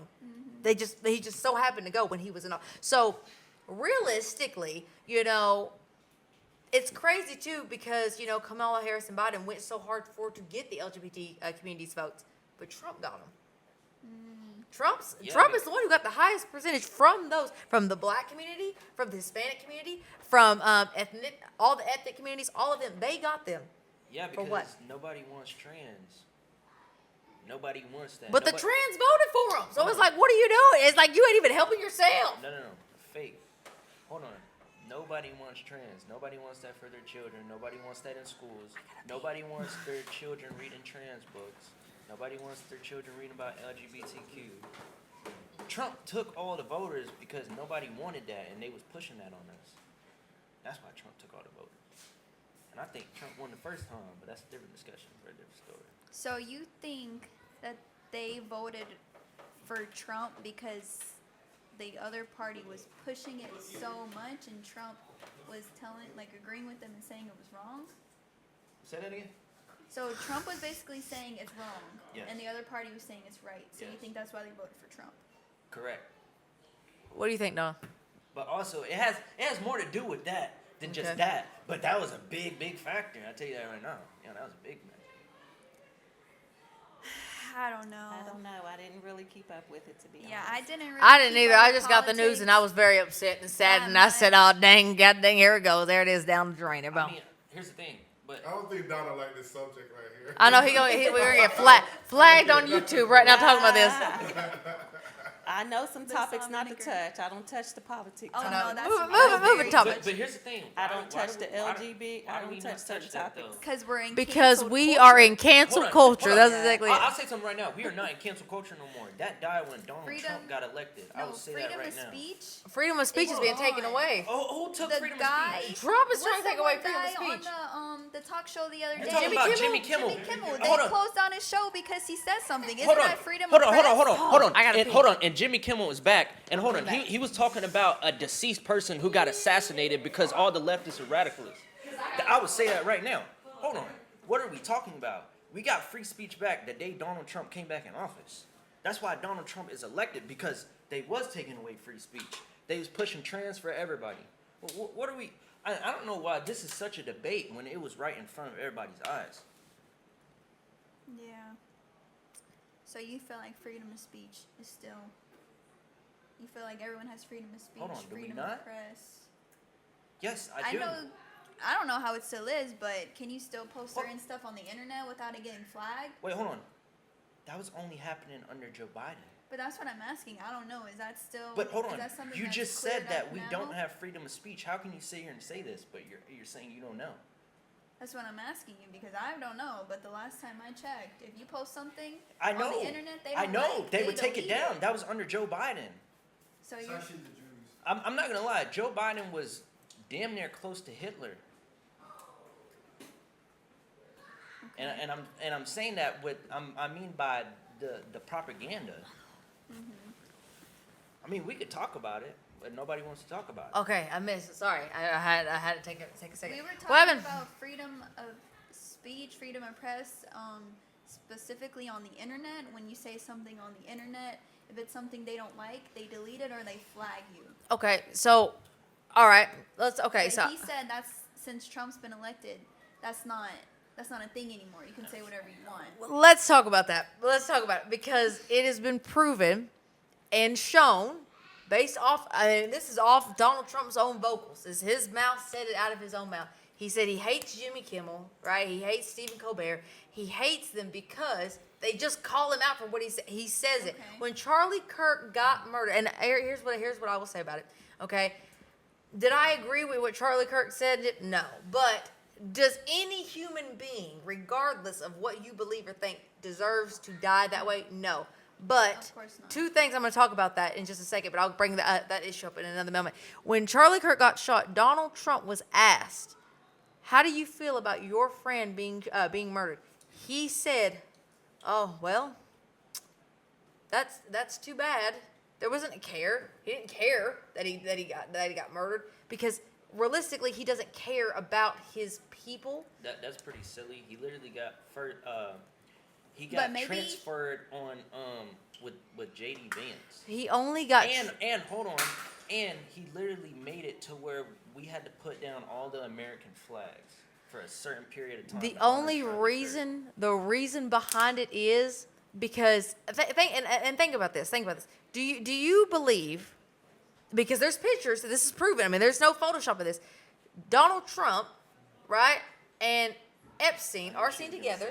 He just so happened to go when he was in office. So realistically, it's crazy too because Kamala Harris and Biden went so hard to get the LGBT community's votes, but Trump got them. Trump is the one who got the highest percentage from the black community, from the Hispanic community, from all the ethnic communities, all of them. They got them. Yeah, For what? because nobody wants trans. Nobody wants that. But the trans voted for them. So it's like, what are you doing? It's like you ain't even helping yourself. No. Fake. Hold on. Nobody wants trans. Nobody wants that for their children. Nobody wants that in schools. Nobody wants their children reading trans books. Nobody wants their children reading about LGBTQ. Trump took all the voters because nobody wanted that, and they was pushing that on us. That's why Trump took all the voters. And I think Trump won the first time, but that's a different discussion for a different story. So you think that they voted for Trump because the other party was pushing it so much and Trump was agreeing with them and saying it was wrong? Say that again? So Trump was basically saying it's wrong, Yes. and the other party was saying it's right. So you Yes. think that's why they voted for Trump? Correct. What do you think, Don? But also, it has more to do with that than just Okay. that. But that was a big factor. I tell you that right now. Yeah, that was a big factor. I don't know. I don't know. I didn't really keep up with it, to be Yeah, honest. I didn't really. I didn't keep either. up I with just got the news and I politics. was very upset and sad, Yeah, and I mine- said, "Oh dang, god dang, here it goes. There it is down the drain." I mean, here's the thing. But I don't think Donna like this subject right here. I know we're gonna get flagged on YouTube right now talking about this. I know some The topics song not to vinegar. touch. I don't touch the politics. Oh, No, no, that's move it, topic. But here's the thing. I don't Why touch do- the why do- LGBT. why I do we don't not touch certain that, topics. though? Because we're in Because canceled we culture. are in cancel Hold on, culture. hold That's on. exactly I'll it. say something right now. We are not in cancel culture no more. That died when Donald Freedom- Trump got elected. I No, will say freedom that right of now. speech. Freedom of speech is being taken on. away. Oh, who took The freedom guy- of speech? Trump is trying What's to take that away one freedom of guy speech. on the talk show the other You're day? talking about Jimmy Kimmel. Jimmy Kimmel. Hold They on. closed down his show because he said something. Isn't Hold on. that freedom Hold of on, press? hold on. I gotta And pee. hold on. And Jimmy Kimmel is back. And hold on. back. He was talking about a deceased person who got assassinated because all the leftists are radicalists. I would say that right now. Hold on. What are we talking about? We got free speech back the day Donald Trump came back in office. That's why Donald Trump is elected, because they was taking away free speech. They was pushing trans for everybody. What are we? I don't know why this is such a debate when it was right in front of everybody's eyes. Yeah. So you feel like freedom of speech is still. You feel like everyone has freedom of speech, Hold on, do we freedom not? of press. Yes, I do. I don't know how it still is, but can you still post What? certain stuff on the internet without it getting flagged? Wait, hold on. That was only happening under Joe Biden. But that's what I'm asking. I don't know. Is that still? But hold is on, that something you that's just said cleared that up we now? don't have freedom of speech. How can you sit here and say this, but you're saying you don't know? That's what I'm asking you because I don't know. But the last time I checked, if you post something I know. on the internet, they I don't know. like, They would take it delete down. That was under Joe Biden. So you're I'm not gonna lie. Joe Biden was damn near close to Hitler. And I'm saying that with I mean by the propaganda. I mean, we could talk about it, but nobody wants to talk about it. Okay, I missed it. Sorry, I had to take a second. we were What talking happened? about freedom of speech, freedom of press, specifically on the internet. When you say something on the internet, if it's something they don't like, they delete it or they flag you. Okay, so, all right, okay, But so he said that's since Trump's been elected, that's not a thing anymore. You can say whatever you want. let's talk about that. Let's talk about it because it has been proven and shown based off. I mean, this is off Donald Trump's own vocals. Is his mouth said it out of his own mouth. He said he hates Jimmy Kimmel, right? He hates Stephen Colbert. He hates them because they just call him out for what he said. He says it. Okay. When Charlie Kirk got murdered, and here's what I will say about it. Okay, did I agree with what Charlie Kirk said? No, but does any human being, regardless of what you believe or think, deserves to die that way? No. But Of course not. two things, I'm going to talk about that in just a second, but I'll bring that issue up in another moment. When Charlie Kirk got shot, Donald Trump was asked, how do you feel about your friend being murdered? He said, oh, well, that's too bad. There wasn't a care. He didn't care that he got murdered because realistically, he doesn't care about his people. That's pretty silly. He literally got he But got maybe- transferred on with JD Vance. He only got And hold on, and he literally made it to where we had to put down all the American flags for a certain period of time. the to honor only Charlie Kirk. reason behind it is because think about this. Do you believe? Because there's pictures, so this is proven. I mean, there's no Photoshop of this. Donald Trump, right, and Epstein are seen together.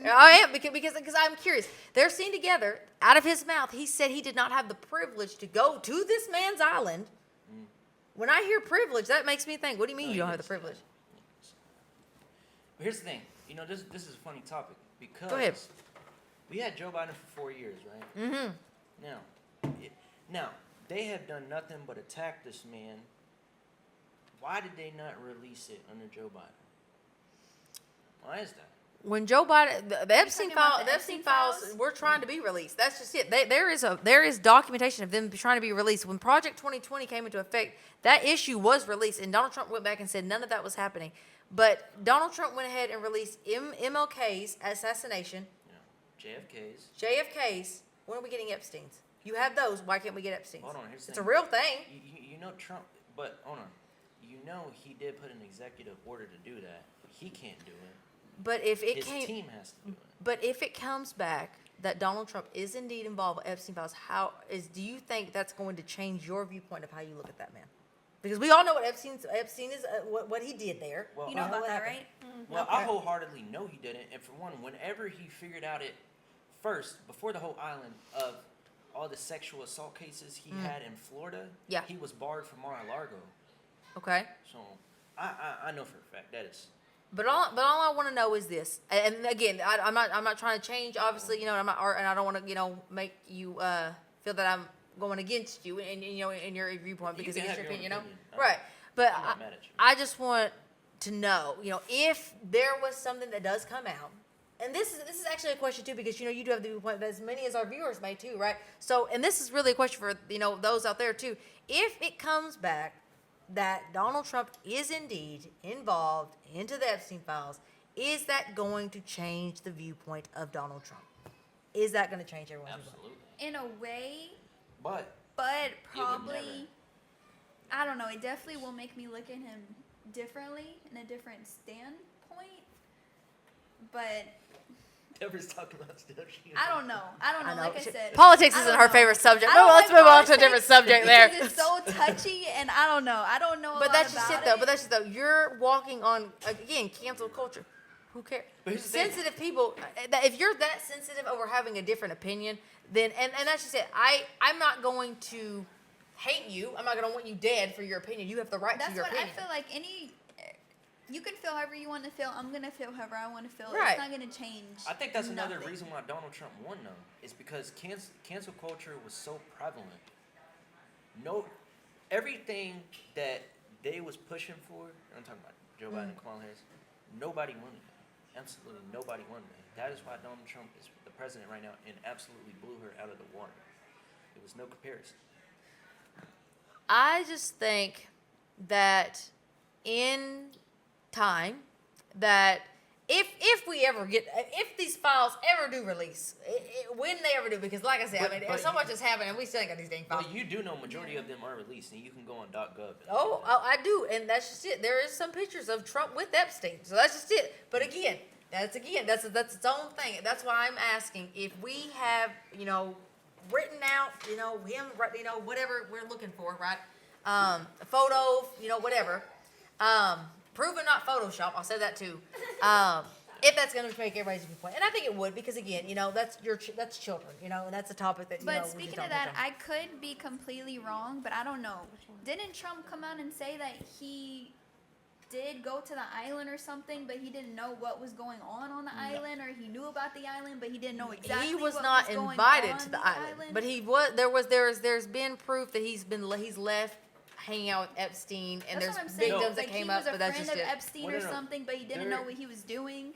I am because I'm curious. They're seen together. Out of his mouth, he said he did not have the privilege to go to this man's island. When I hear privilege, that makes me think, what do you mean No, you he don't have the didn't say privilege? that. But here's the thing. You know, this is a funny topic because Go ahead. we had Joe Biden for 4 years, right? Mm-hmm. Now they have done nothing but attack this man. Why did they not release it under Joe Biden? Why is that? When Joe Biden, the Epstein talking about file, the the Epstein Epstein files files? were trying to be released. That's just it. There is documentation of them trying to be released. When Project 2020 came into effect, that issue was released, and Donald Trump went back and said none of that was happening. But Donald Trump went ahead and released MLK's assassination, JFK's. When are we getting Epstein's? You have those. Why can't we get Epstein's? Hold on, here's the It's a thing. real thing. You know Trump, but hold on. You know he did put an executive order to do that. He can't do it. But if it His came, team has to do it. but if it comes back that Donald Trump is indeed involved with Epstein files, do you think that's going to change your viewpoint of how you look at that man? Because we all know what Epstein is, what he did there. Well, You know about what that, happened. right? Well, I wholeheartedly know he didn't. And for one, whenever he figured out it first, before the whole island, of all the sexual assault cases he had in Florida, Yeah. he was barred from Mar-a-Lago. Okay. So I know for a fact that is. But all I want to know is this, and again, I'm not trying to change. Obviously, and I don't want to, make you feel that I'm going against you, and in your viewpoint because You it's can your have opinion, your own opinion. right? But I'm not mad at you. I just want to know, if there was something that does come out, and this is actually a question too, because you do have the viewpoint that as many as our viewers may too, right? So, and this is really a question for those out there too. If it comes back that Donald Trump is indeed involved into the Epstein files, is that going to change the viewpoint of Donald Trump? Is that going to change everyone's viewpoint? Absolutely. In a way, But but never. probably, I don't know. It definitely will make me look at him differently, in a different standpoint. But Deborah's talking about stuff she I don't know. Like I said, Politics I isn't don't her know. favorite subject. I don't Let's like move on to a politics different subject there. Because it's so touchy, and I don't know. I don't know. But that's just it, though. It. But that's just though. You're walking on again cancel culture. Who cares? But here's the thing. Sensitive people. If you're that sensitive over having a different opinion, then and that's just it. I'm not going to hate you. I'm not going to want you dead for your opinion. You have the right That's to your what opinion. I feel like. You can feel however you want to feel. I'm gonna feel however I want to feel. Right. It's not gonna change. I think that's another nothing. reason why Donald Trump won, though, is because cancel culture was so prevalent. No, everything that they was pushing for, and I'm talking about Joe Biden and Kamala Harris, nobody wanted it. Absolutely nobody wanted it. That is why Donald Trump is the president right now and absolutely blew her out of the water. It was no comparison. I just think that in time that if we ever get if these files ever do release when they ever do, because like I said, But so much has happened and we still ain't got these dang files. Well, you do know majority of them are released, and you can go on .gov. And Oh, I do, and that's just it. There is some pictures of Trump with Epstein, so that's just it. But again, that's its own thing. That's why I'm asking if we have written out him whatever we're looking for, right? A photo, whatever. Proven, not Photoshop. I'll say that too. If that's going to make everybody's viewpoint, and I think it would, because again, that's that's children, and that's a topic that. But we just speaking don't of that, touch on. I could be completely wrong, but I don't know. Didn't Trump come out and say that he did go to the island or something, but he didn't know what was going on the island, or he knew about the island, but he didn't know exactly He was what not was going invited on to the island, but he was. There's been proof that he's left hanging out with Epstein, and That's what I'm there's saying. victims Like, that came he up, was a but that's friend just of it. Epstein Well, or no. something, but he didn't know what he was doing.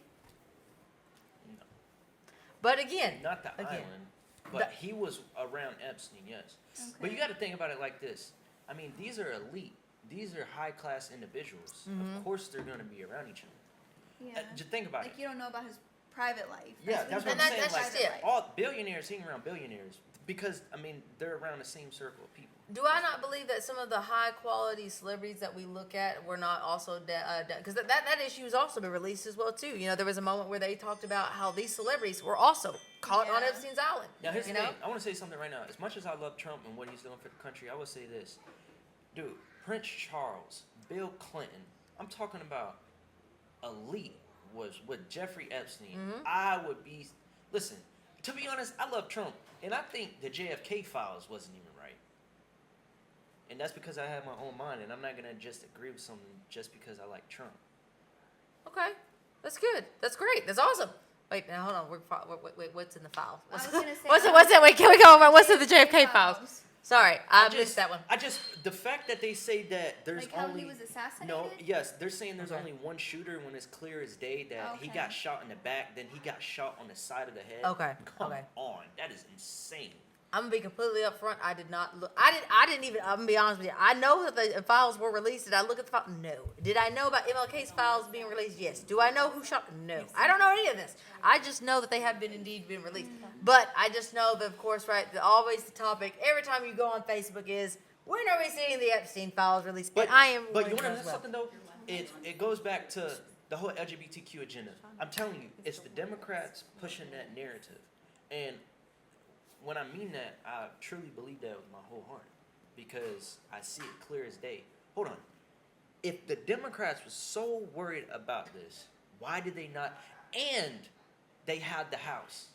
But again, Not the Again. island, but he was around Epstein, yes. But you got to think about it like this. I mean, these are elite. These are high-class individuals. Of course they're going to be around each other. Yeah. Just think about Like, it. you don't know about his private life. Yeah, that's what And I'm saying. that's Like, just it. all billionaires hang around billionaires because, I mean, they're around the same circle of people. do I not believe that some of the high quality celebrities that we look at were not also because that issue has also been released as well too. There was a moment where they talked about how these celebrities were also caught on Yeah. Epstein's island. Now, here's the thing. I want to say something right now. As much as I love Trump and what he's doing for the country, I will say this. Dude, Prince Charles, Bill Clinton, I'm talking about elite, was with Jeffrey Epstein. I would be, listen, to be honest, I love Trump. And I think the JFK files wasn't even right. And that's because I have my own mind, and I'm not going to just agree with something just because I like Trump. Okay, that's good. That's great. That's awesome. Wait, now hold on. Wait, what's in the file? I was gonna say, What's it? Wait, can we go over what's in the JFK files? Sorry, I missed that one. The fact that they say that there's Like how only. he was assassinated? No, yes, they're saying there's Okay. only one shooter when it's clear as day that he Okay. got shot in the back, then he got shot on the side of the head. Okay, Come okay. on, that is insane. I'm gonna be completely upfront. I did not look. I didn't even. I'm gonna be honest with you. I know that the files were released. Did I look at the file? No. Did I know about MLK's files being released? Yes. Do I know who shot? No. I don't know any of this. I just know that they have indeed been released. But I just know that, of course, right. Always the topic every time you go on Facebook is when are we seeing the Epstein files released? But and I am. But you going want to to know as well. something though? It goes back to the whole LGBTQ agenda. I'm telling you, it's the Democrats pushing that narrative, and when I mean that, I truly believe that with my whole heart because I see it clear as day. Hold on. If the Democrats were so worried about this, why did they not? And they had the House.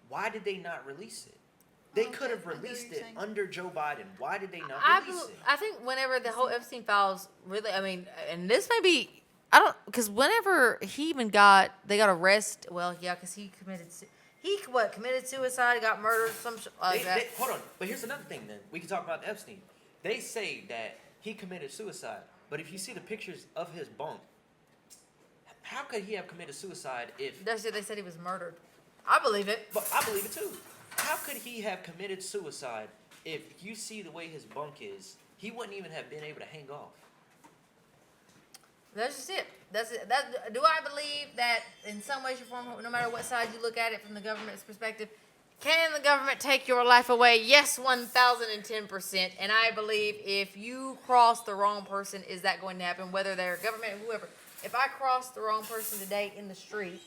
Why did they not release it? They Okay, could have I get what released you're it saying. under Joe Biden. Why did they not release it? I think whenever the whole Epstein files really, I mean, and this may be, I don't, because whenever he even they got arrested. Well, yeah, because he committed suicide, got murdered, some like that. Hold on, but here's another thing. Then we can talk about Epstein. They say that he committed suicide, but if you see the pictures of his bunk, how could he have committed suicide if? They said he was murdered. I believe it. But I believe it too. How could he have committed suicide if you see the way his bunk is? He wouldn't even have been able to hang off. That's just it. That's it. Do I believe that in some way, shape, or form, no matter what side you look at it from the government's perspective, can the government take your life away? Yes, 1,010%. And I believe if you cross the wrong person, is that going to happen? Whether they're government or whoever. If I cross the wrong person today in the street,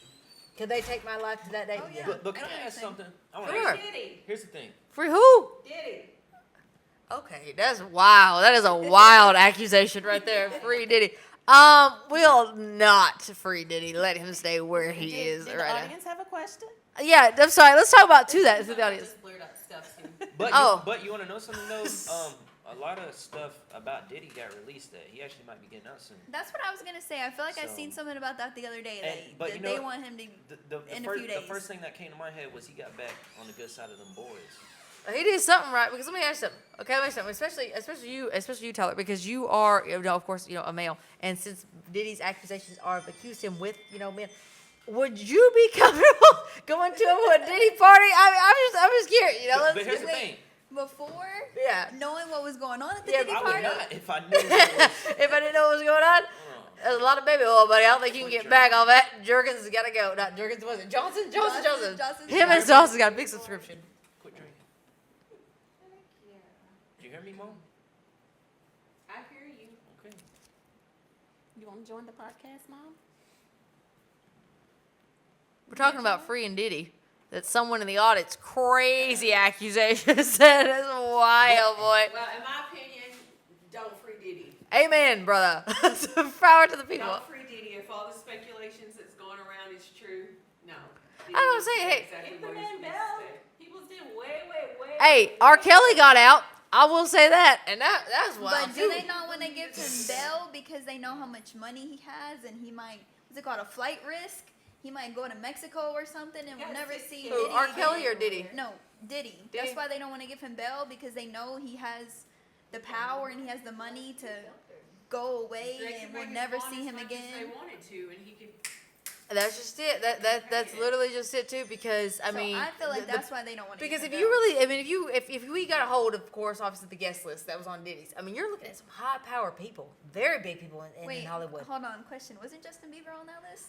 could they take my life to that day? Oh, yeah. But can I ask something? I want to Sure. ask. Diddy. Here's the thing. Free who? Diddy. Okay, that's wow. That is a wild accusation right there. Free Diddy. We'll not free Diddy. Let him stay where he is Did right the now. audience have a question? Yeah, I'm sorry. Let's talk about the audience. Just blurred out stuff too. But you want to know something though? A lot of stuff about Diddy got released that he actually might be getting out soon. That's what I was gonna say. I feel like I So- seen something about that the other day. But That you know they what? want him to. The In a first, few the days. first thing that came to my head was he got back on the good side of them boys. He did something right because let me ask you something. Okay, let me ask you something. Especially you, Tyler, because you are, of course, a male, and since Diddy's accusations accused him with, men, would you be comfortable going to a Diddy party? I'm just curious. But here's the thing. Before Yeah. knowing what was going on at the Yeah, Diddy I party. would not if I knew it was. If I didn't know what was going on. There's a lot of baby oil, buddy. I don't think you can get back all that. Jergens has got to go. Not Jergens, was it? Johnson. Johnson's Him and Johnson's got a big subscription. Quit drinking. Did you hear me, Mom? I hear you. Okay. You want to join the podcast, Mom? We're talking about Free and Diddy. That someone in the audience crazy accusations said is wild, boy. Well, in my opinion, don't free Diddy. Amen, brother. Power to the people. Don't free Diddy. If all the speculations that's going around is true, no. I don't say, hey. Exactly Give the what man he's supposed bail. to say. People did way. Hey, R. Kelly got out. I will say that, and that's wild But too. do they not want to give him bail because they know how much money he has and he might, what's it called, a flight risk? He might go to Mexico or something and we'll Yeah, never see- see Who, Diddy R. Kelly again. or Diddy? No, Diddy. Diddy? That's why they don't want to give him bail because they know he has the power and he has the money to go away They and could we'll bring never him on see as him much as again. They wanted to, and he could. That's just it. That's literally just it too. Because I So mean, I feel like the- that's why they don't want to. because if you really, I mean, if we got a hold of course, obviously the guest list that was on Diddy's. I mean, you're looking at some high power people, very big people in Wait, Hollywood. hold on. Question: wasn't Justin Bieber on that list?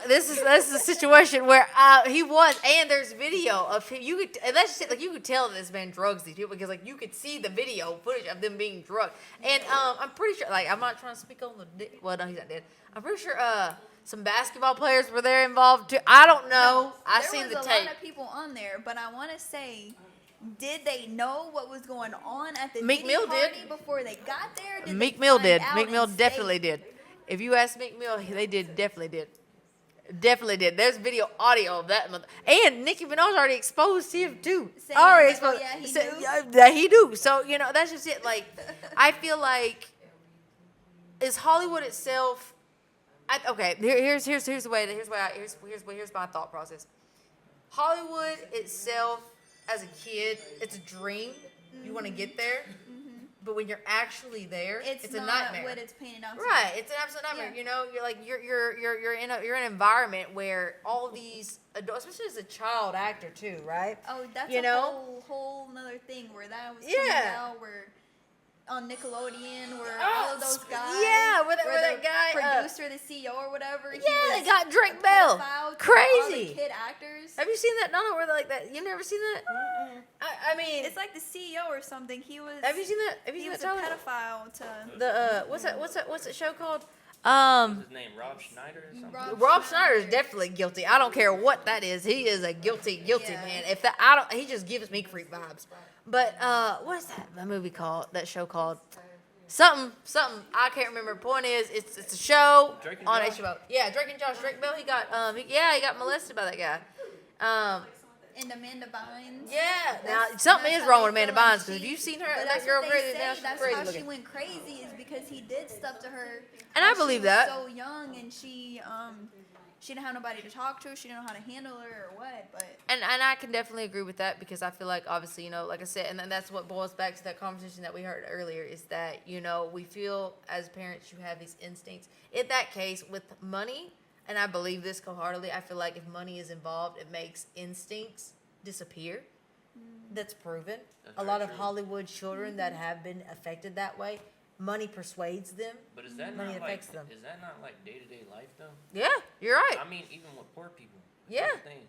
This is a situation where he was, and there's video of him. You could, and that's just it, like you could tell that this man drugs these people because like you could see the video footage of them being drugged. And I'm pretty sure, like I'm not trying to speak on well, no, he's not dead. I'm pretty sure some basketball players were there involved too. I don't know. I There seen was the a tape. lot of people on there, but I want to say, did they know what was going on at the Meek Diddy Mill did. party before they got there? Did Meek they Mill find did. out Meek Mill and definitely stay? did. If you ask Meek Mill, they definitely did. Definitely did. There's video, audio of that mother. And Nicki Minaj already exposed him too. Saying Already like, oh, exposed. yeah, he Say- do? yeah, that he do. So that's just it. Like, I feel like is Hollywood itself. Here's my thought process. Hollywood itself, as a kid, it's a dream. You want to get there, but when you're actually there, it's a not nightmare. what it's painted out to Right, it's an absolute nightmare. Yeah. You're like you're in an environment where all these adults, especially as a child actor too, right? Oh, that's You a know? whole nother thing where that was Yeah. coming out where on Nickelodeon where all of those guys yeah, where the that guy, producer, the CEO or whatever. he yeah, they was got Drake a Bell. pedophile to Crazy. all the kid actors. Have you seen that? No, where like that? You've never seen that? I mean, It's like the CEO or something. He was. have you seen that? Have you He seen was that? a Tyler? pedophile to. The what's that show called? What's his name? Rob Schneider or something? Rob Schneider is definitely guilty. I don't care what that is. He is a guilty Yeah. man. If that, he just gives me creep vibes. But what is that movie called? That show called something. I can't remember. Point is, it's a show Drake and on Josh? HBO. Yeah, Drake and Josh. Drake Bell. He got he got molested by that guy. And Amanda Bynes. Yeah. Now That's- something that's is how wrong they with Amanda feel like Bynes because if she- you've seen her, But that that's girl what they crazy. Now say. she's That's crazy how looking. she went crazy is because he did stuff to her. And I when believe she was that. So young, and she didn't have nobody to talk to. She didn't know how to handle her or what. But And I can definitely agree with that because I feel like obviously, you know, like I said, and then that's what boils back to that conversation that we heard earlier is that, you know, we feel as parents you have these instincts. In that case, with money, and I believe this wholeheartedly, I feel like if money is involved, it makes instincts disappear. That's proven. That's A very lot of true. Hollywood children that have been affected that way, money persuades them. But is that Money not like affects them. is that not like day-to-day life though? Yeah, you're right. I mean, even with poor people. Yeah. Here's the thing.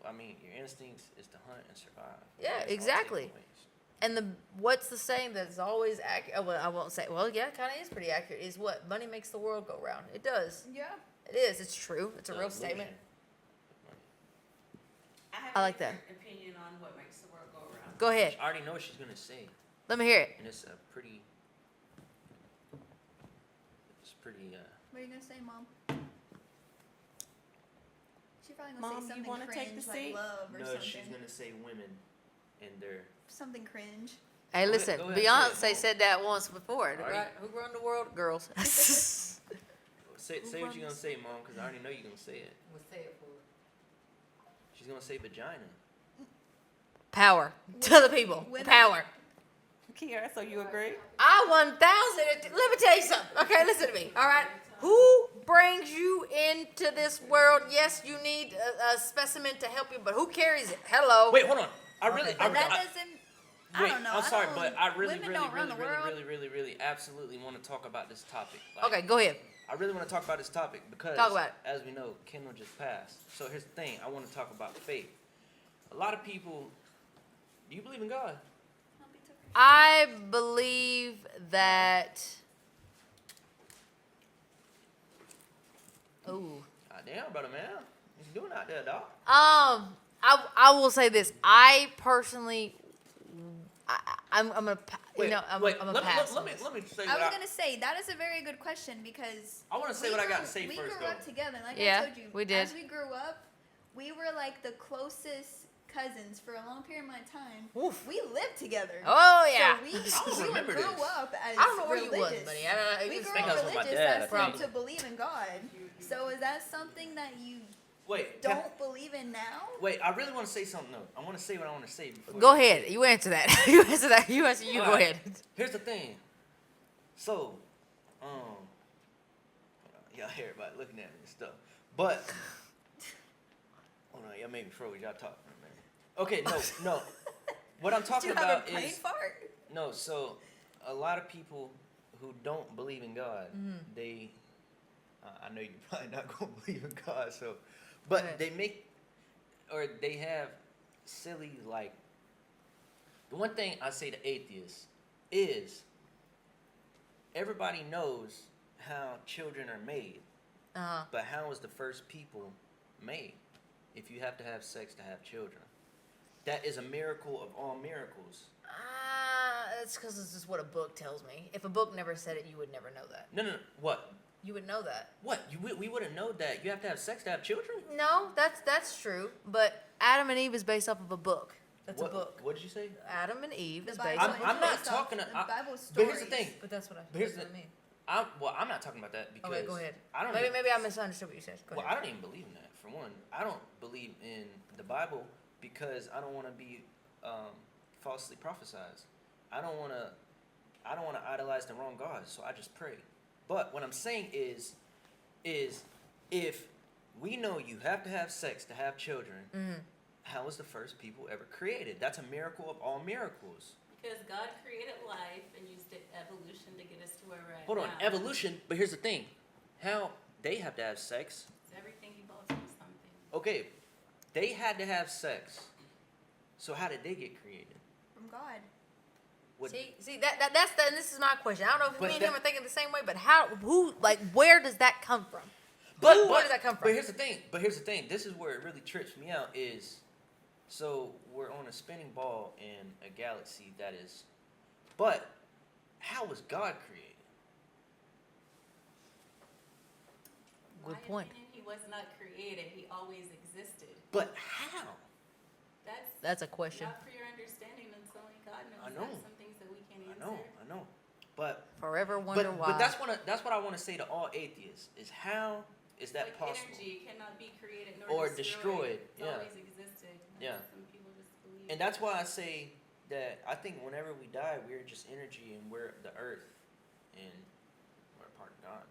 I mean, your instincts is to hunt and survive. Yeah, That's all exactly. takeaways. And what's the saying that's always accurate? Well, I won't say. Well, yeah, it kind of is pretty accurate. Is what money makes the world go round. It does. yeah. It is. It's true. It's a The real illusion. statement. have I like that. a different opinion on what makes the world go around. Go ahead. I already know what she's gonna say, Let me hear it. and it's a pretty. It's pretty. What are you gonna say, Mom? She's probably gonna Mom, say you something wanna take cringe the like seat? love or No, something. she's gonna say women, and their. Something cringe. Hey, Go listen. ahead, say it, Beyonce Mom. said that once before. Alright. Right? Who run the world? Girls. Say what you're gonna say, Mom, because I already know you're gonna say it. Say it for She's gonna say vagina. Power to the people. Women- Power. Kiara, so you agree? I 1,000. Let me tell you something. Okay, listen to me. All right. Who brings you into this world? Yes, you need a specimen to help you, but who carries it? Hello. Wait, hold on. I really. But that I, doesn't. I wait, don't know. I'm sorry, I but I really, women really, don't run really, the really, world. really, really, really, absolutely want to talk about this topic. Like, Okay, go ahead. I really want to talk about this topic because, Talk about it. as we know, Kendall just passed. So here's the thing: I want to talk about faith. A lot of people. Do you believe in God? I believe that. Ooh. God damn, brother, man, what you doing out there, dog? I will say this. I personally, I'm gonna, you know, I'm gonna pass. let me say I what was gonna say that is a very good question because I want to say we what I got grew- to say we first, grew though. up together, like Yeah, I told you. we did. As we grew up, we were like the closest cousins for a long period of my time. Oof. We lived together. Oh yeah. So don't we remember grew this. up as I don't know where religious. you was, buddy. I don't know. We You grew think I up was with my religious. dad, That's I like think. to believe in God. So is that something that you Wait, don't believe in now? wait. I really want to say something though. I want to say what I want to say before. Go you say ahead. it. You answer that. You answer that. You answer. You go Alright. ahead. Here's the thing. So, y'all hear everybody looking at me and stuff, but hold on, y'all made me froze. Y'all talking for a minute. Okay, no. What I'm Did talking you have about a brain is fart? no. So, a lot of people who don't believe in God, Mm-hmm. they. I know you're probably not gonna believe in God, so, but ahead. they make, or they have silly like. The one thing I say to atheists is everybody knows how children are made, but how was the first people made? If you have to have sex to have children, that is a miracle of all miracles. That's because this is what a book tells me. If a book never said it, you would never know that. No. What? You would know that. What? We wouldn't know that. You have to have sex to have children? No, that's true. But Adam and Eve is based off of a book. That's What, a book. What did you say? Adam and Eve The is Bible based I'm- off. I'm of not a book. talking to- The I- Bible But stories. here's the thing. But that's what I. But here's That's what I mean. I'm not talking about that because Okay, go ahead. I don't. Maybe I misunderstood what you said. Go Well, ahead. I don't even believe in that. For one, I don't believe in the Bible because I don't want to be falsely prophesized. I don't want to idolize the wrong God, so I just pray. But what I'm saying is if we know you have to have sex to have children, how was the first people ever created? That's a miracle of all miracles. Because God created life and used evolution to get us to where we're at Hold on, now. evolution. But here's the thing: how they have to have sex. Everything evolves from something. Okay, they had to have sex. So how did they get created? From God. What- See that's the. And this is my question. I don't know if But me and that- him are thinking the same way, but where does that come from? But Where does that come from? But here's the thing. This is where it really trips me out. So we're on a spinning ball in a galaxy that is. But how was God created? Good My point. opinion, he was not created. He always existed. But how? That's a question. not for your understanding, and only God knows. I know. That's some things that we can't answer. I know. But Forever wonder why. but that's what I want to say to all atheists is how is that Like possible? energy cannot be created Or nor destroyed, It's yeah. always existed. Yeah. Some people just believe. And that's why I say that I think whenever we die, we're just energy and we're the earth and we're a part of God.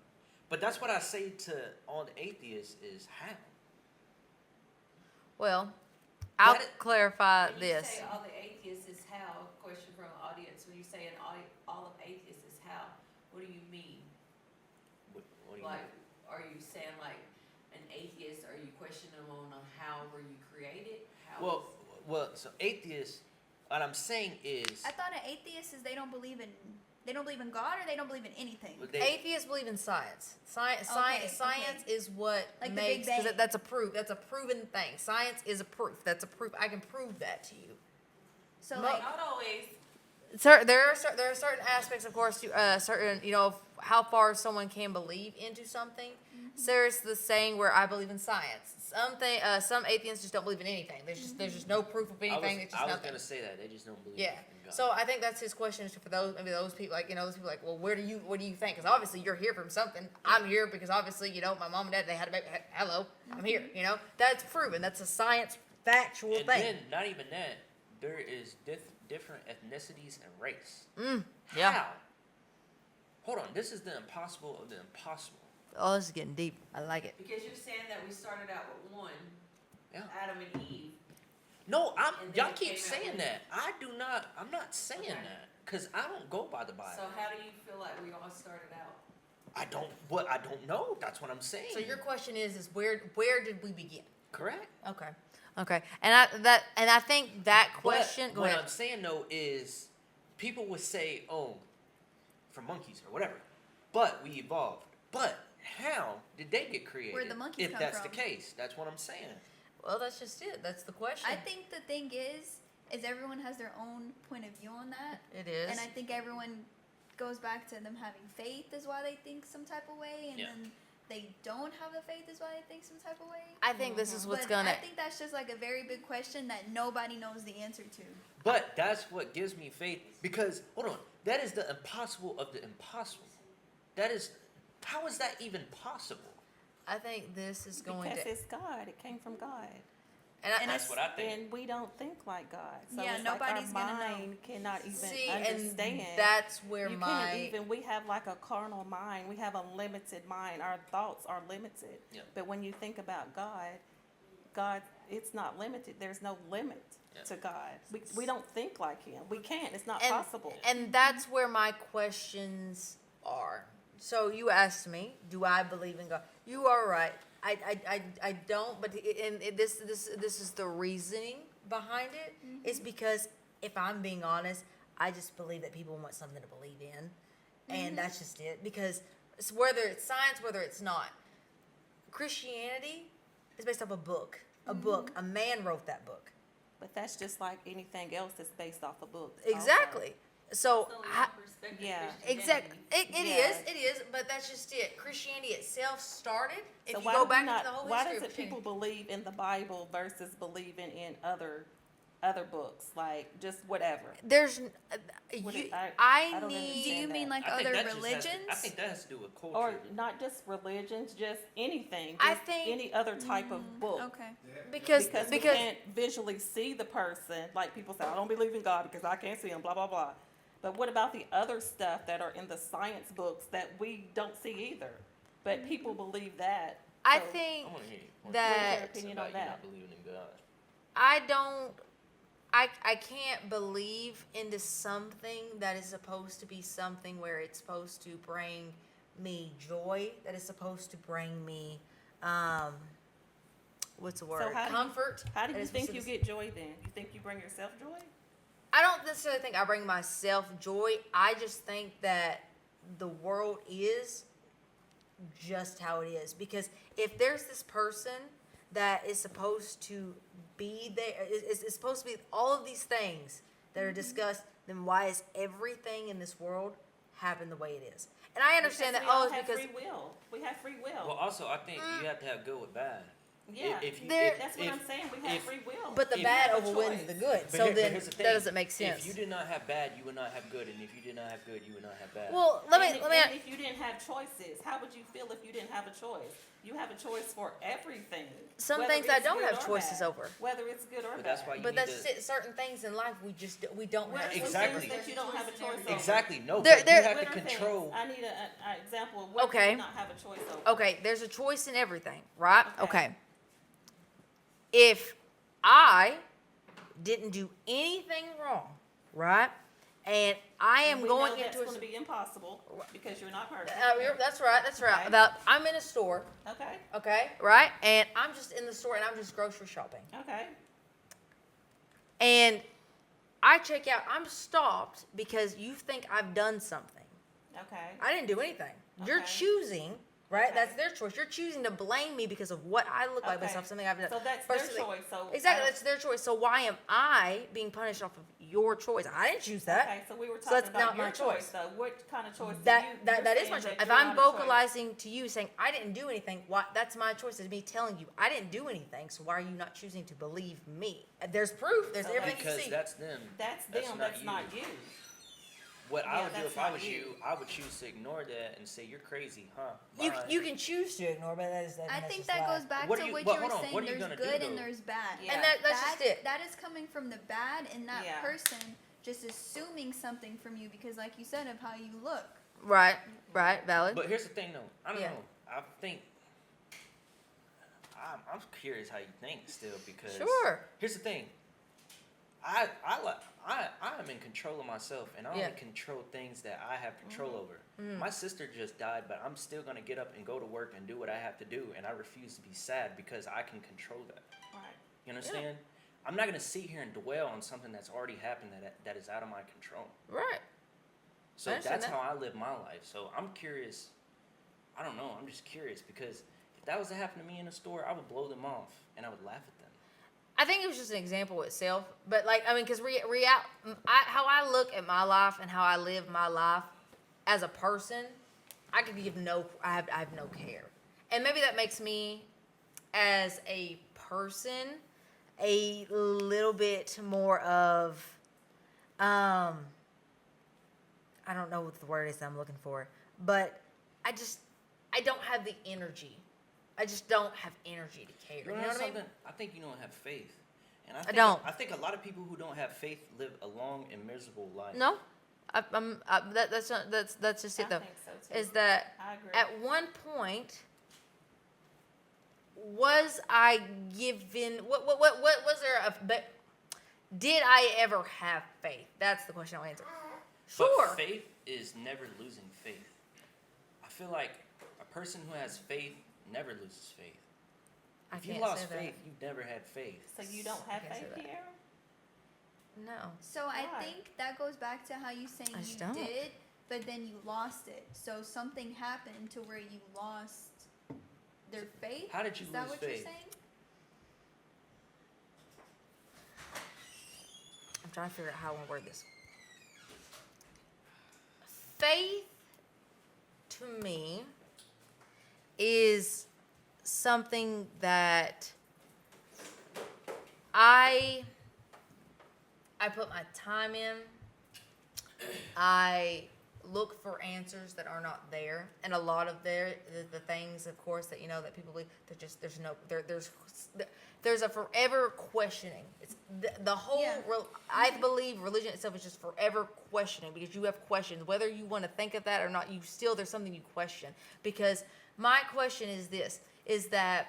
But that's what I say to all the atheists is how. Well, I'll That is- clarify When you this. say all the atheists is how, question from the audience, when you say all of atheists is how, what do you mean? What do you Like, mean? are you saying like an atheist, are you questioning them on how were you created? How Well, so atheists, what I'm saying is I thought an atheist is they don't believe in God or they don't believe in anything. Atheists believe in science. Science is what Like the Big makes because Bang. that's a proof. That's a proven thing. Science is a proof. That's a proof. I can prove that to you. So Mo- like, Not always. There are certain aspects, of course, to certain of how far someone can believe into something. There's the saying where I believe in science. Some atheists just don't believe in anything. There's just no proof of anything. It's just I was nothing. gonna say that they just don't believe. Yeah. in God. So I think that's his question is for those people those people like, well, what do you think? Because obviously you're here from something. I'm here because obviously my mom and dad, they had a baby. Hello, I'm here. That's proven. That's a science factual and thing. then not even that, there is different ethnicities and race. Yeah. How? Hold on, this is the impossible of the impossible. Oh, this is getting deep. I like it. because you're saying that we started out with one, Yeah. Adam and Eve. No, And then y'all it keep came out saying with- that. I'm not saying Okay. that because I don't go by the Bible. So how do you feel like we all started out? I don't know. That's what I'm saying. So your question is where did we begin? correct. Okay. And I think that question. But Go what ahead. I'm saying though is, people would say, "Oh, from monkeys or whatever," but we evolved. But how did they get created? Where'd the monkeys if come that's from? the case, that's what I'm saying. Well, that's just it. That's the question. I think the thing is everyone has their own point of view on that. It is. And I think everyone goes back to them having faith is why they think some type of way, and Yeah. then they don't have the faith is why they think some type of way. I think this is what's But gonna. I think that's just like a very big question that nobody knows the answer to. But that's what gives me faith because hold on, that is the impossible of the impossible. That is, how is that even possible? I think this is going Because to. it's God. It came from God. And That's what I think. And we don't think like God. So Yeah, it's nobody's like our gonna know. mind cannot even see, understand. and that's where you my. can't even, we have like a carnal mind. We have a limited mind. Our thoughts are limited. Yeah. But when you think about God, it's not limited. There's no limit Yeah. to God. We don't think like Him. We can't. It's not and, possible. And that's where my questions are. So you asked me, do I believe in God? You are right. I don't, but this is the reasoning behind it. It's because if I'm being honest, I just believe that people want something to believe in, and that's just it. Because whether it's science, whether it's not, Christianity is based off a book. A man wrote that book. But that's just like anything else that's based off a book. Exactly. So It's only how, one perspective. yeah. exactly, Yeah. it is, but that's just it. Christianity itself started. If So you why go do we back not, into the whole why history does of it people Christianity, believe in the Bible versus believing in other books, like just whatever? there's What you, it- I I don't Do need. understand you mean that. like I think other that just religions? I think that has to do with culture. Or not just religions, just anything. I Just think- any other type of book. Okay. because Because we can't visually see the person. Like people say, I don't believe in God because I can't see him, blah, blah, blah. But what about the other stuff that are in the science books that we don't see either? But people believe that. I So, think I want to hear you. What is that your opinion about on you that? not believing in God. I don't. I can't believe into something that is supposed to be something where it's supposed to bring me joy. That is supposed to bring me, what's the word? So how do you- Comfort. How do That you is think you supposed- get joy then? You think you bring yourself joy? I don't necessarily think I bring myself joy. I just think that the world is just how it is. Because if there's this person that is supposed to be there, is supposed to be all of these things that are discussed, then why is everything in this world happen the way it is? And I understand Because that, we all it's have because, free will. We have free will. Well, also I think you have to have good with bad. Yeah, If you, There- that's what I'm saying. We have free will. But the If- bad You have a overwins choice. the good. But So here- but then here's the that thing. doesn't make sense. If you did not have bad, you would not have good, and if you did not have good, you would not have bad. Well, And if you didn't have choices, how would you feel if you didn't have a choice? You have a choice for everything. some whether things I it's don't good have or choices bad. over. Whether it's good or But bad. that's why you But need that's to, it, certain things in life we don't What have. are some Exactly. things that you don't have a choice over? exactly no. There- but there- you have What to are things? control. I need an example of what do Okay. you not have a choice over. Okay, there's a choice in everything, right? Okay. Okay. If I didn't do anything wrong, right, and I am And we going know that's into going to be impossible because you're not perfect. that's right, that's right. Okay. About I'm in a store, Okay, okay, right, and I'm just in the store and I'm just grocery shopping, okay, and I check out. I'm stopped because you think I've done something. okay. I didn't do anything. You're Okay. choosing, right? Okay. That's their choice. You're choosing to blame me because of what I look like based Okay. off something I've done. So that's Firstly- their choice. So Exactly, I that's their choice. So why am I being punished off of your choice? I didn't choose that. Okay, so we were So talking that's about not your my choice. choice. Though, what kind of choice? That do you, that, you're that is saying my choice. that If you're I'm not a choice. vocalizing to you saying I didn't do anything, why that's my choice. Is me telling you I didn't do anything. So why are you not choosing to believe me? There's proof. There's So everything Because you see. that's them. That's That's them. not That's you. not you. What I Yeah, would do that's if I not was you. you, I would choose to ignore that and say you're crazy, huh? you Bye. you can choose to ignore, but that is I think that goes back What to are you- what what- you were hold on, saying. what are you There's gonna do, good and though? there's bad. Yeah. And that's just it. That is coming from the bad, and that Yeah. person just assuming something from you because, like you said, of how you look. Right, right, valid. But here's the thing, though. I don't Yeah. know. I think I'm curious how you think still because Sure. Here's the thing. I am in control of myself, and I only Yeah. control things that I have control over. Mhm. My sister just died, but I'm still gonna get up and go to work and do what I have to do, and I refuse to be sad because I can control that. Right. You understand? I'm not gonna sit here and dwell on something that's already happened that is out of my control. Right. So I understand that's that. how I live my life. So I'm curious. I don't know. I'm just curious because if that was to happen to me in a store, I would blow them off and I would laugh at them. I think it was just an example itself, but like I mean, because how I look at my life and how I live my life as a person, I could give I have no care, and maybe that makes me, as a person, a little bit more of, I don't know what the word is that I'm looking for, but I don't have the energy. I just don't have energy to care. You know what I mean? I think you don't have faith. And I don't. I think a lot of people who don't have faith live a long and miserable life. No, that's just it I though. think so too. Is that I agree. at one point was I given what was there a but did I ever have faith? That's the question I'll answer. Sure. But faith is never losing faith. I feel like a person who has faith never loses faith. I If you can't lost say that. faith, you never had faith. So you don't have I can't say faith that. here? No. So I Why? think that goes back to how you saying I just you don't. did, but then you lost it. So something happened to where you lost their faith. How did you Is that lose what faith? you're saying? I'm trying to figure out how I want to word this. Faith to me is something that I put my time in. I look for answers that are not there, and a lot of the things, of course, that that people believe, there's a forever questioning. It's the whole. Yeah. I believe religion itself is just forever questioning because you have questions, whether you want to think of that or not. There's something you question. Because my question is this: is that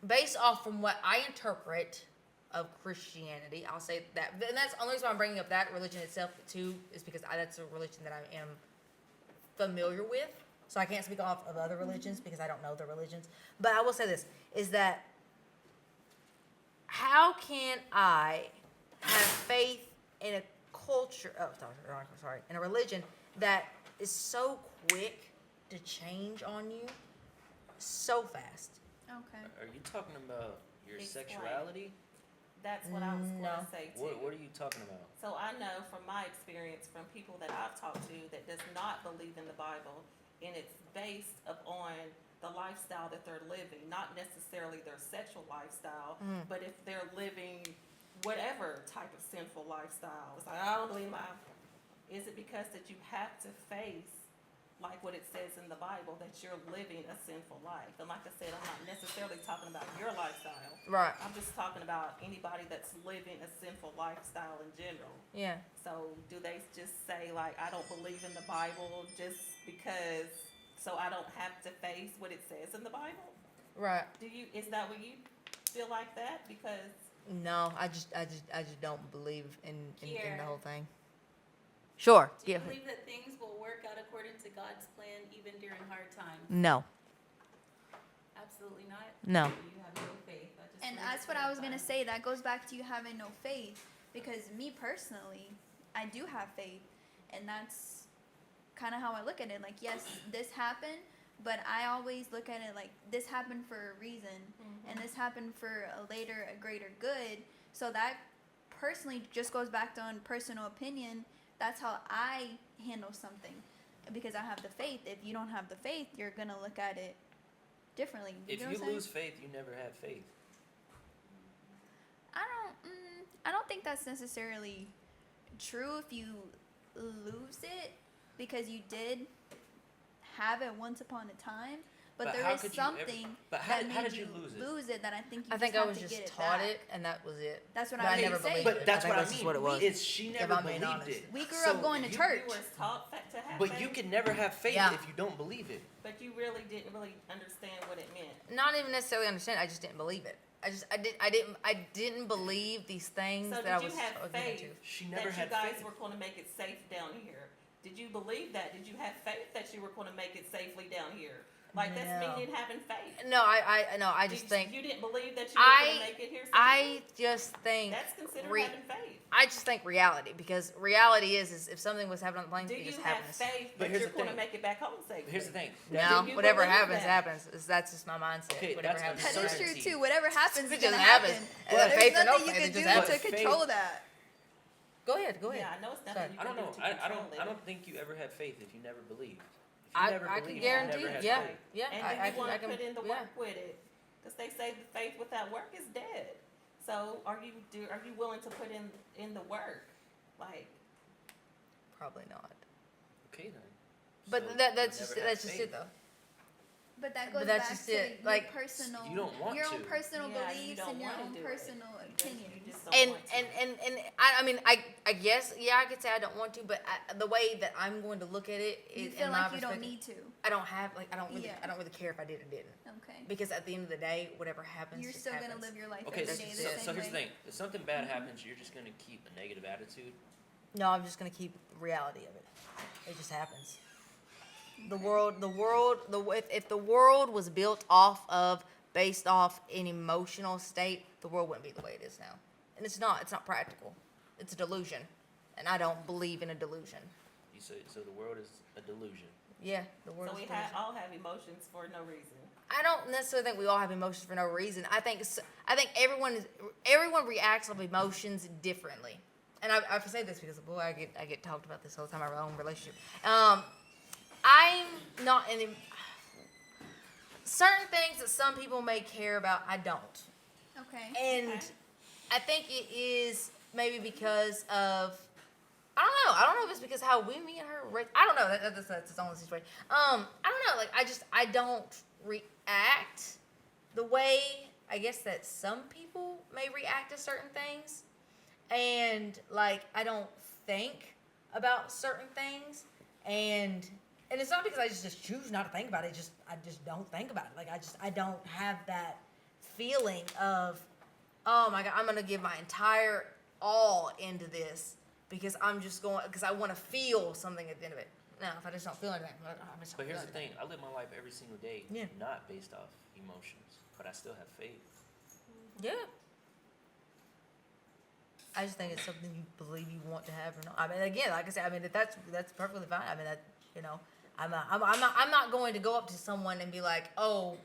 based off from what I interpret of Christianity, I'll say that, and that's the only reason why I'm bringing up that religion itself too, is because that's a religion that I am familiar with. So I can't speak off of other religions because I don't know the religions. But I will say this, is that how can I have faith in a culture, in a religion that is so quick to change on you so fast? Okay. Are you talking about your Explain. sexuality? That's what I was going No. to say too. What are you talking about? So I know from my experience, from people that I've talked to that does not believe in the Bible, and it's based upon the lifestyle that they're living, not necessarily their sexual lifestyle, but if they're living whatever type of sinful lifestyle. It's like, I don't believe is it because that you have to face, like what it says in the Bible, that you're living a sinful life? And like I said, I'm not necessarily talking about your lifestyle. Right. I'm just talking about anybody that's living a sinful lifestyle in general. Yeah. So do they just say, like, I don't believe in the Bible just because, so I don't have to face what it says in the Bible? Right. Is that what you feel like that? Because No, I just don't believe in the Kiera. whole thing. Sure. Do you Yeah. believe that things will work out according to God's plan even during hard times? No. Absolutely not. No. You have no faith. And wanted that's to what I was clarify. gonna say. That goes back to you having no faith. Because me personally, I do have faith, and that's kind of how I look at it. Like, yes, this happened, but I always look at it like this happened for a reason, and this happened for a greater good. So that personally just goes back to on personal opinion. That's how I handle something, because I have the faith. If you don't have the faith, you're gonna look at it differently. If know what you I'm saying? lose faith, you never have faith. I don't think that's necessarily true if you lose it, because you did have it once upon a time. But there how is could you ever- something but how- that how made did you you lose it? that I think you I think just I have was to get just it taught back. it, and that was it. That's what But I I was never saying. believed But it. that's I what think I that's just mean. what it was. Is she never I'm being believed honest. it? We grew So up going to you- church. you were taught to have But faith, you can never have faith Yeah. if you don't believe it. but you really didn't really understand what it meant. Not even necessarily understand. I just didn't believe it. I didn't believe these things So that I did was you have given faith to. She that never you had guys faith. were going to make it safe down here? Did you believe that? Did you have faith that you were going to make it safely down here? Like, that's No. meaning having faith. No, I just think You didn't believe that you were going to I make it here safely? I just think That's considered re- having faith. I just think reality, because reality is if something was happening on the plane, Do it you just have happens. faith But that here's you're the going to thing. make it back home safely? But here's the thing. No, Do you whatever believe happens, that? happens. That's just my mindset. Okay, whatever that's happens, That is true Certainty. too. Whatever happens It is gonna just happen. happens. And then There's faith or no nothing you faith, can it do just to happens. control that. Go ahead. Yeah, I know it's nothing Sorry. you I can don't know. do to I control don't. it. I don't think you ever had faith if you never believed. If you I never can believed, guarantee. you never had Yeah, faith. yeah. And I then you want to can. put in the Yeah. work with it, because they say the faith without work is dead. So are you willing to put in the work? Like, Probably not. Okay then. But So that's you just never had that's just faith. it though. But that But goes that's back just to it. your Like, personal, you don't want your own to. personal yeah, you beliefs don't and your wanna own do personal it. opinions. You just don't And want to. and I mean I guess I could say I don't want to, but the way that I'm going to look at it You is feel in my like you don't perspective, need to. I don't have I don't really Yeah. care if I did or didn't, Okay. because at the end of the day, whatever happens, You're just still happens. gonna live your life Okay, every that's day just the it. same so here's the way. thing. If something bad happens, you're just gonna keep a negative attitude. No, I'm just gonna keep reality of it. It just happens. The world, if the world was built based off an emotional state, the world wouldn't be the way it is now. And it's not. It's not practical. It's a delusion, and I don't believe in a delusion. You say so. The world is a delusion. Yeah, the world. So is we a delusion. all have emotions for no reason. I don't necessarily think we all have emotions for no reason. I think everyone reacts with emotions differently. And I say this because boy, I get talked about this all the time in my own relationship. I'm not in certain things that some people may care about. I don't, Okay. and Okay. I think it is maybe because of I don't know if it's because how me and her raised. I don't know. That's its own situation. I don't know. Like I don't react the way I guess that some people may react to certain things, and like I don't think about certain things, and it's not because I just choose not to think about it. I just don't think about it. Like I don't have that feeling of, oh my God, I'm gonna give my entire all into this because because I want to feel something at the end of it. No, if I just don't feel anything, I'm just not But here's the feeling thing. I live my life every single day, Yeah. not based off emotions, but I still have faith. anything. Yeah. I just think it's something you believe you want to have or not. I mean, again, like I said, I mean that's perfectly fine. I mean that I'm not going to go up to someone and be like, oh,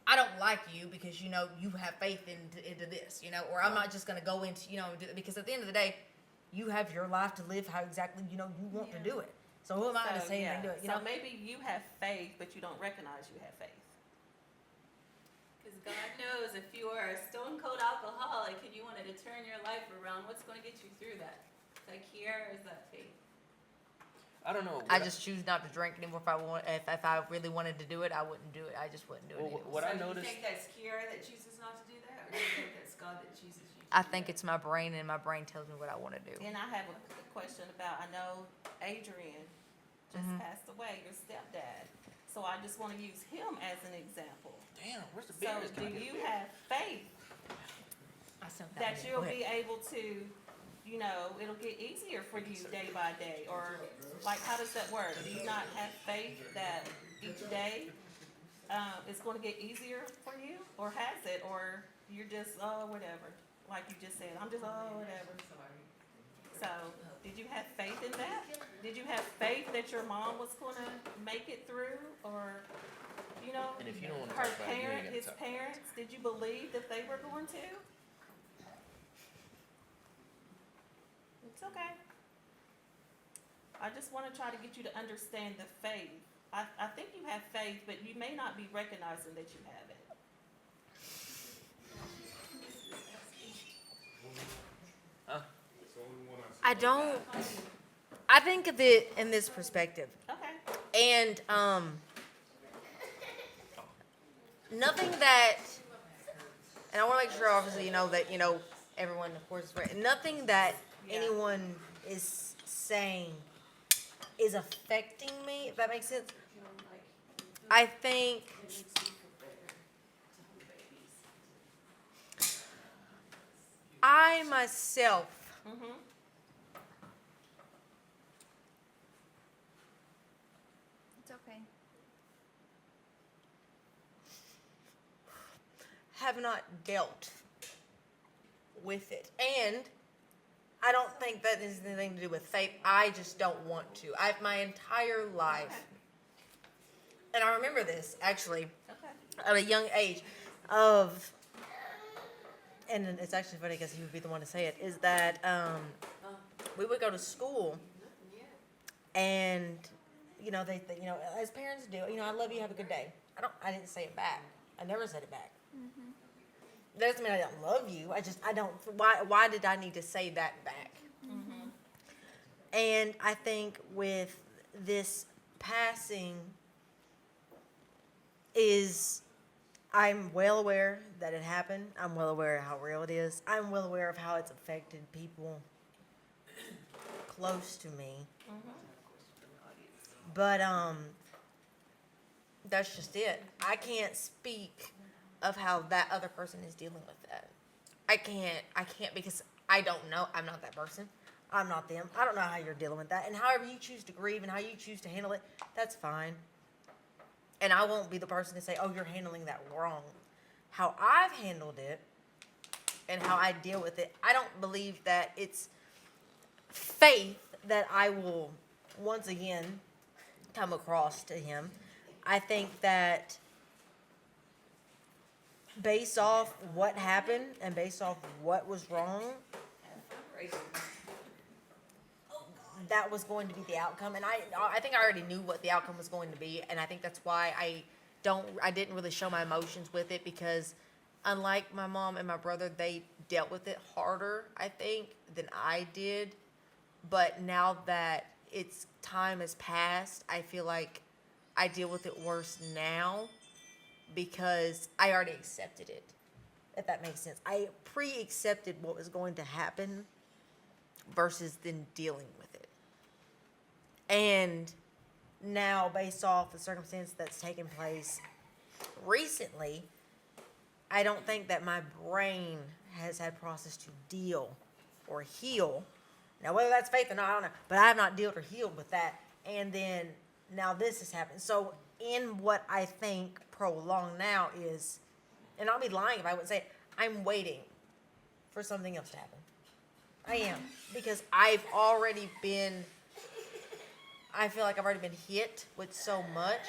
I don't like you because you have faith into this, or I'm not just going to go into because at the end of the day, you have your life to live how exactly you want to do it. So who am I to say anything to it? So maybe you have faith, but you don't recognize you have faith. Because God knows if you are a stone cold alcoholic and you wanted to turn your life around, what's going to get you through that? Is that care or is that faith? I don't know. I just choose not to drink anymore. If I really wanted to do it, I wouldn't do it. I just wouldn't do it anymore. What I So noticed. do you think that's Kiara that chooses not to do that, or do you think that's God that chooses you? I think it's my brain, and my brain tells me what I want to do. And I have a question about, I know Adrian just passed away, your stepdad. So I just want to use him as an example. Damn, where's the So beers? do you have faith that you'll be able to, you know, it'll get easier for you day by day? Or like, how does that work? Do you not have faith that each day it's going to get easier for you? Or has it? Or you're just, oh, whatever. Like you just said, I'm just, oh, whatever. So did you have faith in that? Did you have faith that your mom was going to make it through? Or, you know, And if you don't want to her talk about it, you ain't gotta his talk. parents, did you believe that they were going to? It's okay. I just want to try to get you to understand the faith. I think you have faith, but you may not be recognizing that you have it. It's the only one I don't. I think of it in this perspective, Okay. and nothing that. And I want to make sure, obviously, that everyone, of course, is right. Nothing that Yeah. anyone is saying is affecting me. If that makes sense. I think I myself Mm-hmm. It's okay. have not dealt with it. And I don't think that has anything to do with faith. I just don't want to. I've my entire life, and I remember this actually Okay. at a young age of, and it's actually funny because he would be the one to say it, is that we would go to school and, they as parents do, I love you, have a good day. I didn't say it back. I never said it back. That doesn't mean I don't love you. I don't, why did I need to say that back? Mm-hmm. And I think with this passing I'm well aware that it happened. I'm well aware of how real it is. I'm well aware of how it's affected people close to me. But that's just it. I can't speak of how that other person is dealing with that. I can't because I don't know. I'm not that person. I'm not them. I don't know how you're dealing with that. And however you choose to grieve and how you choose to handle it, that's fine. And I won't be the person to say, oh, you're handling that wrong. How I've handled it and how I deal with it, I don't believe that it's faith that I will once again come across to him. I think that based off what happened and based off what was wrong, that was going to be the outcome. And I think I already knew what the outcome was going to be, and I think that's why I didn't really show my emotions with it, because unlike my mom and my brother, they dealt with it harder, I think, than I did. But now that time has passed, I feel like I deal with it worse now because I already accepted it, if that makes sense. I pre-accepted what was going to happen versus then dealing with it. And now, based off the circumstance that's taken place recently, I don't think that my brain has had process to deal or heal. Now, whether that's faith or not, I don't know. But I have not dealt or healed with that. And then now this has happened. So in what I think prolonged now is, and I'll be lying if I wouldn't say it, I'm waiting for something else to happen. I am. Because I feel like I've already been hit with so much.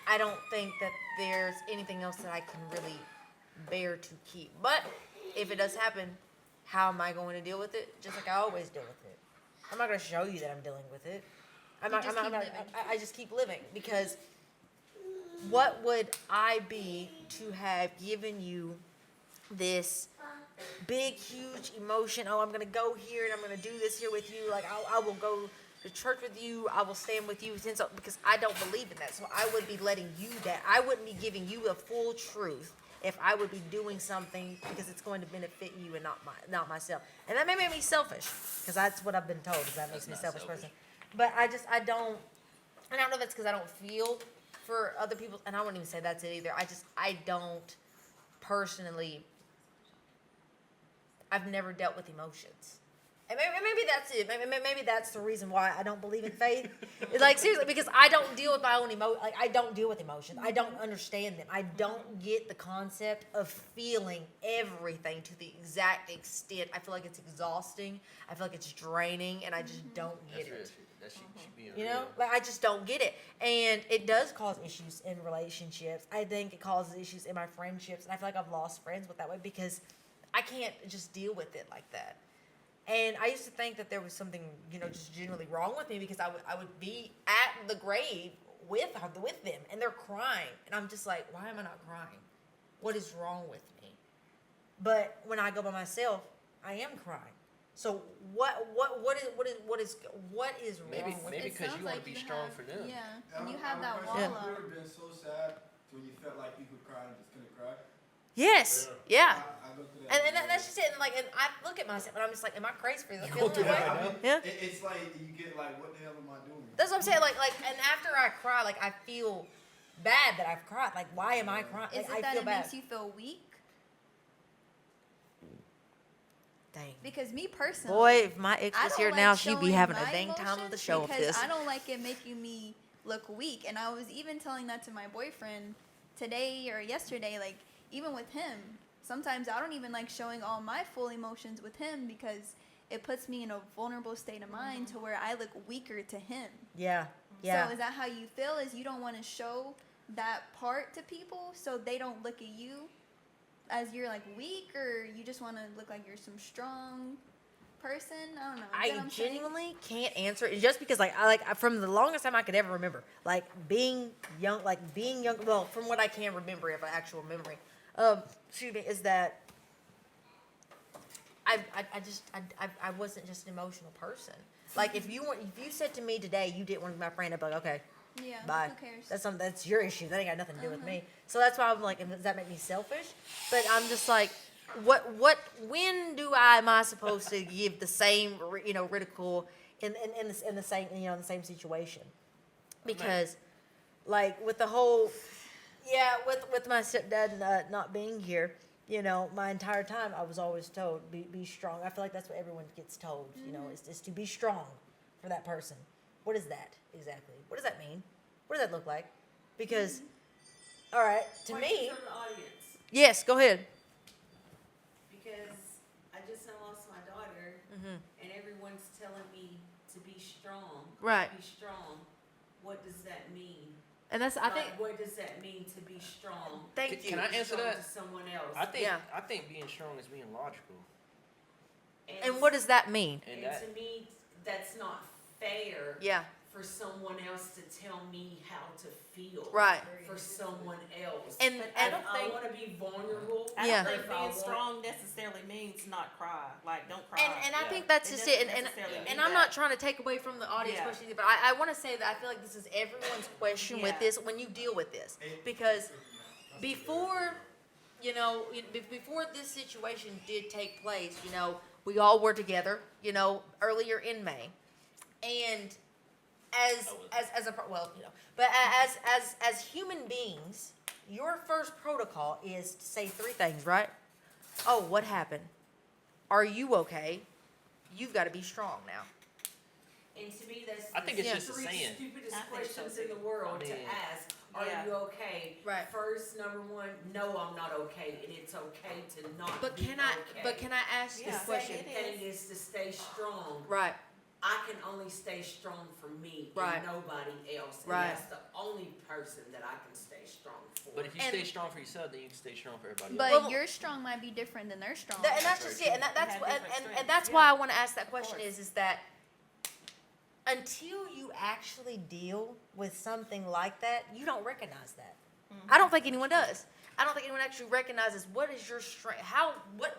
I don't think that there's anything else that I can really bear to keep. But if it does happen, how am I going to deal with it? Just like I always deal with it. I'm not going to show you that I'm dealing with it. I just keep living because what would I be to have given you this big, huge emotion? Oh, I'm going to go here and I'm going to do this here with you. Like, I will go to church with you. I will stand with you. Because I don't believe in that. So I would be letting you down. I wouldn't be giving you the full truth if I would be doing something because it's going to benefit you and not myself. And that may make me selfish, because that's what I've been told, is that makes me a selfish person. But I don't know if it's because I don't feel for other people, and I wouldn't even say that's it either. I don't personally, I've never dealt with emotions. And maybe that's it. Maybe that's the reason why I don't believe in faith. It's like, seriously, because I don't deal with my own Like, I don't deal with emotions. I don't understand them. I don't get the concept of feeling everything to the exact extent. I feel like it's exhausting. I feel like it's draining, and I just don't get it. That should be You know, like, I just don't get it. And it does cause issues in relationships. I think it causes issues in my friendships. And I feel like I've lost friends with that way because I can't just deal with it like that. And I used to think that there was something, just generally wrong with me because I would be at the grave with them, and they're crying. And I'm just like, why am I not crying? What is wrong with me? But when I go by myself, I am crying. So what is wrong maybe with maybe It because sounds you want like to be you strong have- for them. Yeah, and you have that Have wall you up. ever been so sad when you felt like you could cry and just couldn't cry? Yes. Yeah. I go through that. And that's just it. And like, and I look at myself, and I'm just like, am I crazy for You feeling go through that that way? right Yeah. It's like you get like, what the hell am I doing? That's what I'm saying. Like, and after I cry, like, I feel bad that I've cried. Like, why am I crying? Is Like, it I that feel it bad. makes you feel weak? Dang. Because me personally, Boy, if my ex I was don't here like now, she'd be showing having a my dang time of the emotions show of because this. I don't like it making me look weak. And I was even telling that to my boyfriend today or yesterday. Like, even with him, sometimes I don't even like showing all my full emotions with him because it puts me in a vulnerable state of mind to where I look weaker to him. Yeah. Yeah. So is that how you feel? Is you don't want to show that part to people so they don't look at you as you're like weak, or you just want to look like you're some strong person? I don't know. You get what I I'm saying? genuinely can't answer it just because, like, from the longest time I could ever remember, like, being young, well, from what I can remember of an actual memory, is that I wasn't just an emotional person. Like, if you said to me today you didn't want to be my friend, I'd be like, okay, Yeah. bye. Who cares? That's your issue. That ain't got nothing to do with me. So that's why I'm like, and does that make me selfish? But I'm just like, when am I supposed to give the same, ridicule in the same, in the same situation? Because, like, with the whole, with my stepdad not being here, my entire time I was always told, be strong. I feel like that's what everyone gets told, is to be strong for that person. What is that exactly? What does that mean? What does that look like? Because, all right, to me, From the audience, yes, go ahead. because I just lost my daughter, and everyone's telling me to be strong. Right. Be strong. What does that mean? And that's, I think, What does that mean to be strong? thank you. Can I answer Strong that? to someone else. I think being strong is being logical. And what does that mean? And that- to me, that's not fair. Yeah. For someone else to tell me how to feel. Right. For someone else. And- But and- I want to be vulnerable. I Yeah. don't think If I being want- strong necessarily means not cry. Like, don't cry. And I Yeah. think that's It just doesn't it. And necessarily mean I'm not that. trying to take away from the audience Yeah. question, but I want to say that I feel like this is everyone's question with Yeah. this when you deal with this. Because before, before this situation did take place, we all were together, earlier in May. And as human beings, your first protocol is to say three things, right? Oh, what happened? Are you okay? You've got to be strong now. And to me, that's I think it's the just a three saying. stupidest I think questions so, in the world I to mean, ask. Are yeah. you okay? Right. First, number one, no, I'm not okay, and it's okay to not But be can I? okay. But can I ask Yeah. this The question? second thing is to stay strong. Right. I can only stay strong for me Right. and nobody else. And Right. that's the only person that I can stay strong for. But if you And- stay strong for yourself, then you can stay strong for everybody But else. Well- your strong might be different than their strong. And that's just it. And that's Have what, different and strengths, that's yeah. why I want to ask that question course. is that until you actually deal with something like that, you don't recognize that. I don't think anyone does. I don't think anyone actually recognizes what is your strength.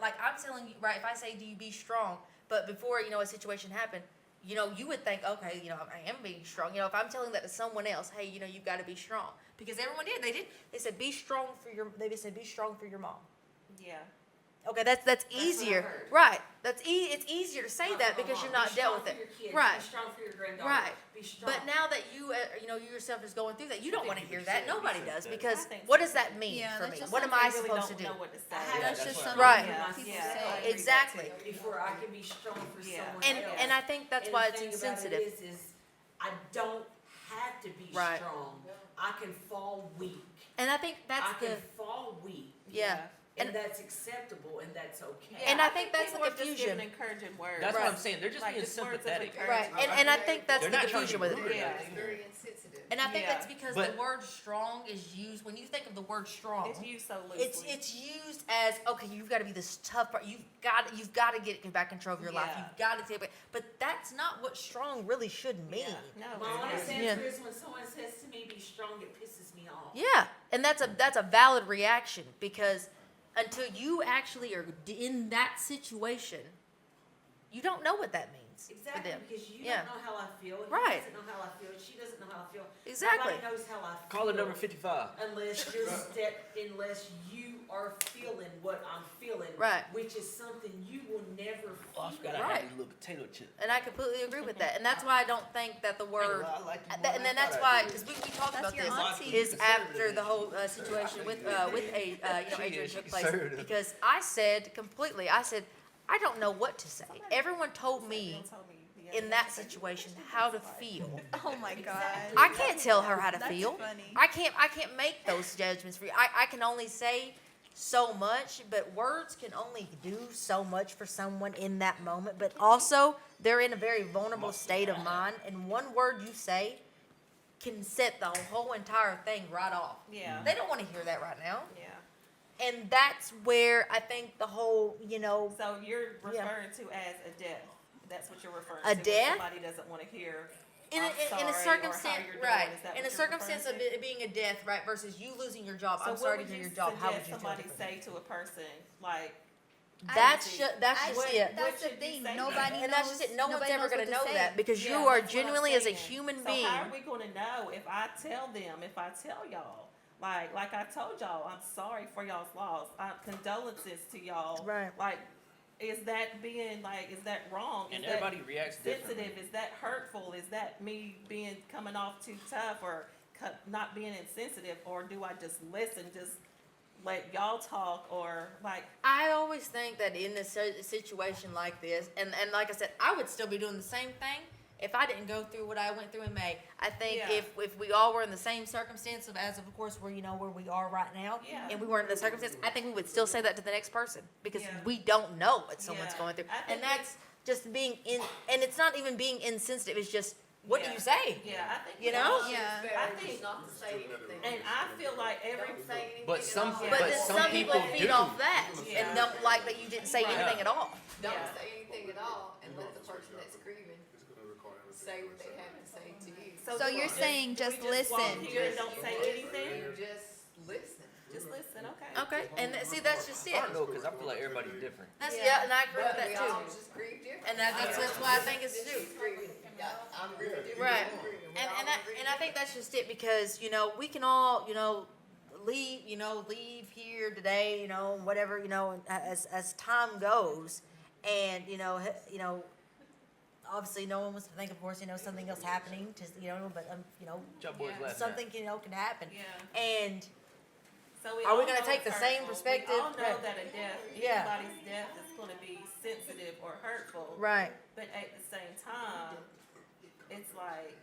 Like I'm telling you, right? If I say, do you be strong? But before, a situation happened, you would think, okay, I am being strong. If I'm telling that to someone else, hey, you've got to be strong. Because everyone did. They said, be strong they said, be strong for your mom. Yeah. Okay, that's what I easier. heard. Right. It's easier to say that because you're not dealt with it. Be strong for your kids. Right. Be strong for your granddaughter. Right. Be strong. But now that you yourself is going through that, you don't want to hear that. Nobody does, I because think what so. does that mean Yeah, for that's me? just What am Some I people really supposed to do? don't know what to say. That's that's just what something Right. that people Yeah. say. Exactly. Before I can be strong for Yeah. someone And else. and I think that's And why the it's thing about it insensitive. is I don't have to be Right. strong. I can fall weak. And I think that's I the can fall weak. yeah. And, And- that's acceptable and that's okay. And I think that's the people are just confusion. giving encouraging words. That's Right. what I'm saying. They're just Like, being just words of sympathetic. encouragement. Right. And I think that's They're the not trying to confusion be with it. rude or Yeah. anything. Very insensitive. And I think Yeah. that's because But- the word strong is used when you think of the word strong. It's used so loosely. It's used as, okay, you've got to be this tough part. You've got to get back control of your life. Yeah. You've got to take it. But that's not what strong really should mean. Yeah. No. My honest it's not. answer is when someone says to me, be strong, it pisses me off. Yeah, and that's a valid reaction, because until you actually are in that situation, you don't know what that means for Exactly, them. because you Yeah. don't know how I feel. He Right. doesn't know how I feel. She doesn't know how I feel. Exactly. Nobody knows how I feel. Call it number 55. Unless you are feeling what I'm feeling. Right. Which is something you will never Oh, I feel. forgot I Right. had these little potato chips. And I completely agree with that. And that's why I don't think that the word, I like you more and than then I that's thought why, I did. because we talked That's about your this, auntie. is after the whole situation with Adrian She took place. conservative. Because I said, I don't know what to say. Everyone told me in that situation how to feel. Oh my god. I can't tell her how to That's feel. funny. I can't make those judgments for you. I can only say so much, but words can only do so much for someone in that moment. But also, they're in a very vulnerable state of mind, and one word you say can set the whole entire thing right off. Yeah. They don't want to hear that right now. Yeah. And that's where I think the whole, So you're Yeah. referring to as a death. That's what you're referring A to. death? When somebody doesn't want to hear. in "I'm a sorry," or "How circumstance, you're doing." right? Is that In a what you're circumstance of referring to? it being a death, right, versus you losing your job. So I'm sorry to what hear would your job. How would suggest you feel somebody differently? say to a person like? That's see. just that's I just think it. that's What the should you thing. say? Nobody knows. And that's just it. No one's nobody ever knows going to what know say. that, because Yeah, you are that's what I'm genuinely as a saying. human So being. how are we going to know if I tell them, if I tell y'all, like I told y'all, I'm sorry for y'all's loss. Condolences to y'all. Right. Like, is that wrong? And is that everybody reacts differently. sensitive? Is that hurtful? Is that me coming off too tough or not being insensitive? Or do I just listen, just let y'all talk, or like? I always think that in a situation like this, and like I said, I would still be doing the same thing if I didn't go through what I went through in May. I think Yeah. if we all were in the same circumstance of course, where where we are right now, Yeah. and we weren't in the circumstance, I think we would still say that to the next person, because Yeah. we don't know what someone's Yeah. going through, I think and that's just being and it's not even being insensitive. It's just, what do Yeah. you say? Yeah, I think You know? Yeah. I think, not to say anything. and I feel like every. Don't say anything But at some- all. But But then some some people people feed do. off that Yeah. and don't like that you didn't say Right. anything at all. Don't Yeah. say anything at all and let the person that's grieving It's gonna require everything. say what they have to say to you. So do you're we saying do we just walk listen. here and don't say anything? You just listen. Just listen, okay. Okay, and see, that's just it. I don't know, because I feel like everybody's different. That's Yeah. yeah, and I agree with But that we all too. just grieve different. And that's why I think it's This true. is grieving. Yeah, I'm grieving different. Right. You're grieving. And We're all grieving I think that's just it, because we can all leave here today, whatever, as time goes, and obviously no one wants to think, of course, something else happening to but Y'all boys Yeah. laughing something at. can happen. Yeah. And So Are we all gonna know take it's the same hurtful. perspective? We all know Right. that a death, Yeah. anybody's death is gonna be sensitive or hurtful. right. But at the same time, it's like,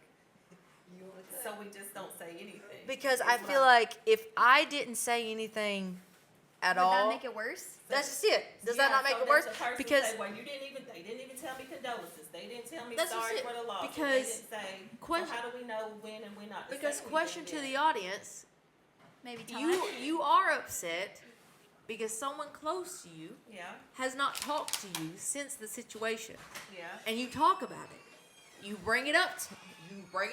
so we just don't say anything. Because Is I what feel like if I didn't say anything at Would all, that make it worse? that's just it. Does that Yeah, not make so it worse? does the person Because say, well, they didn't even tell me condolences. They didn't tell me That's just sorry it. for the loss. Because They didn't say, question- so how do we know when and when not to because say question to anything the audience, Maybe tell you are upset because someone close to you then? Yeah, has not talked to you since the situation, yeah, and you talk about it. You bring it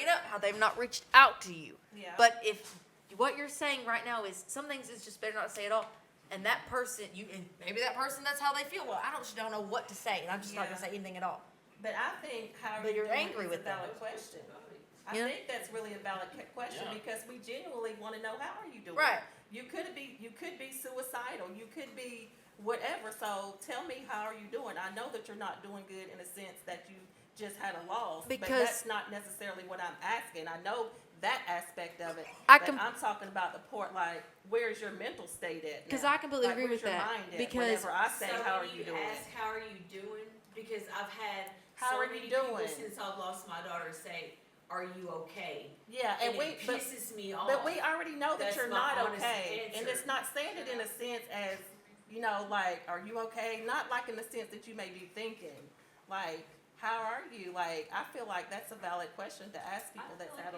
up how they've not reached out to you. yeah. But if what you're saying right now is some things is just better not to say at all. And that person, and maybe that person, that's how they feel. Well, I just don't know what to say, and I'm just not gonna say anything at all. But I think how But you you're doing angry is with a them. valid question. I Yeah. think that's really a valid question Yeah. because we genuinely want to know how are you doing. Right. You could be suicidal. You could be whatever. So tell me how are you doing? I know that you're not doing good in a sense that you just had a loss, but Because- that's not necessarily what I'm asking. I know that aspect of it. I but can- I'm talking about the port. Like, where's your mental state at? Because now? I completely agree where's with your that. mind at Because whenever I say So how are when you doing? ask how are you doing? Because I've had How so are you many people doing? since I've lost my daughter say, "Are you okay?" Yeah, and it but pisses me off. But we already know that That's you're my not honest okay. And answer. it's not saying it in a sense as, like, are you okay? Not like in the sense that you may be thinking. Like, how are you? Like, I feel like that's a valid question to ask people that's had a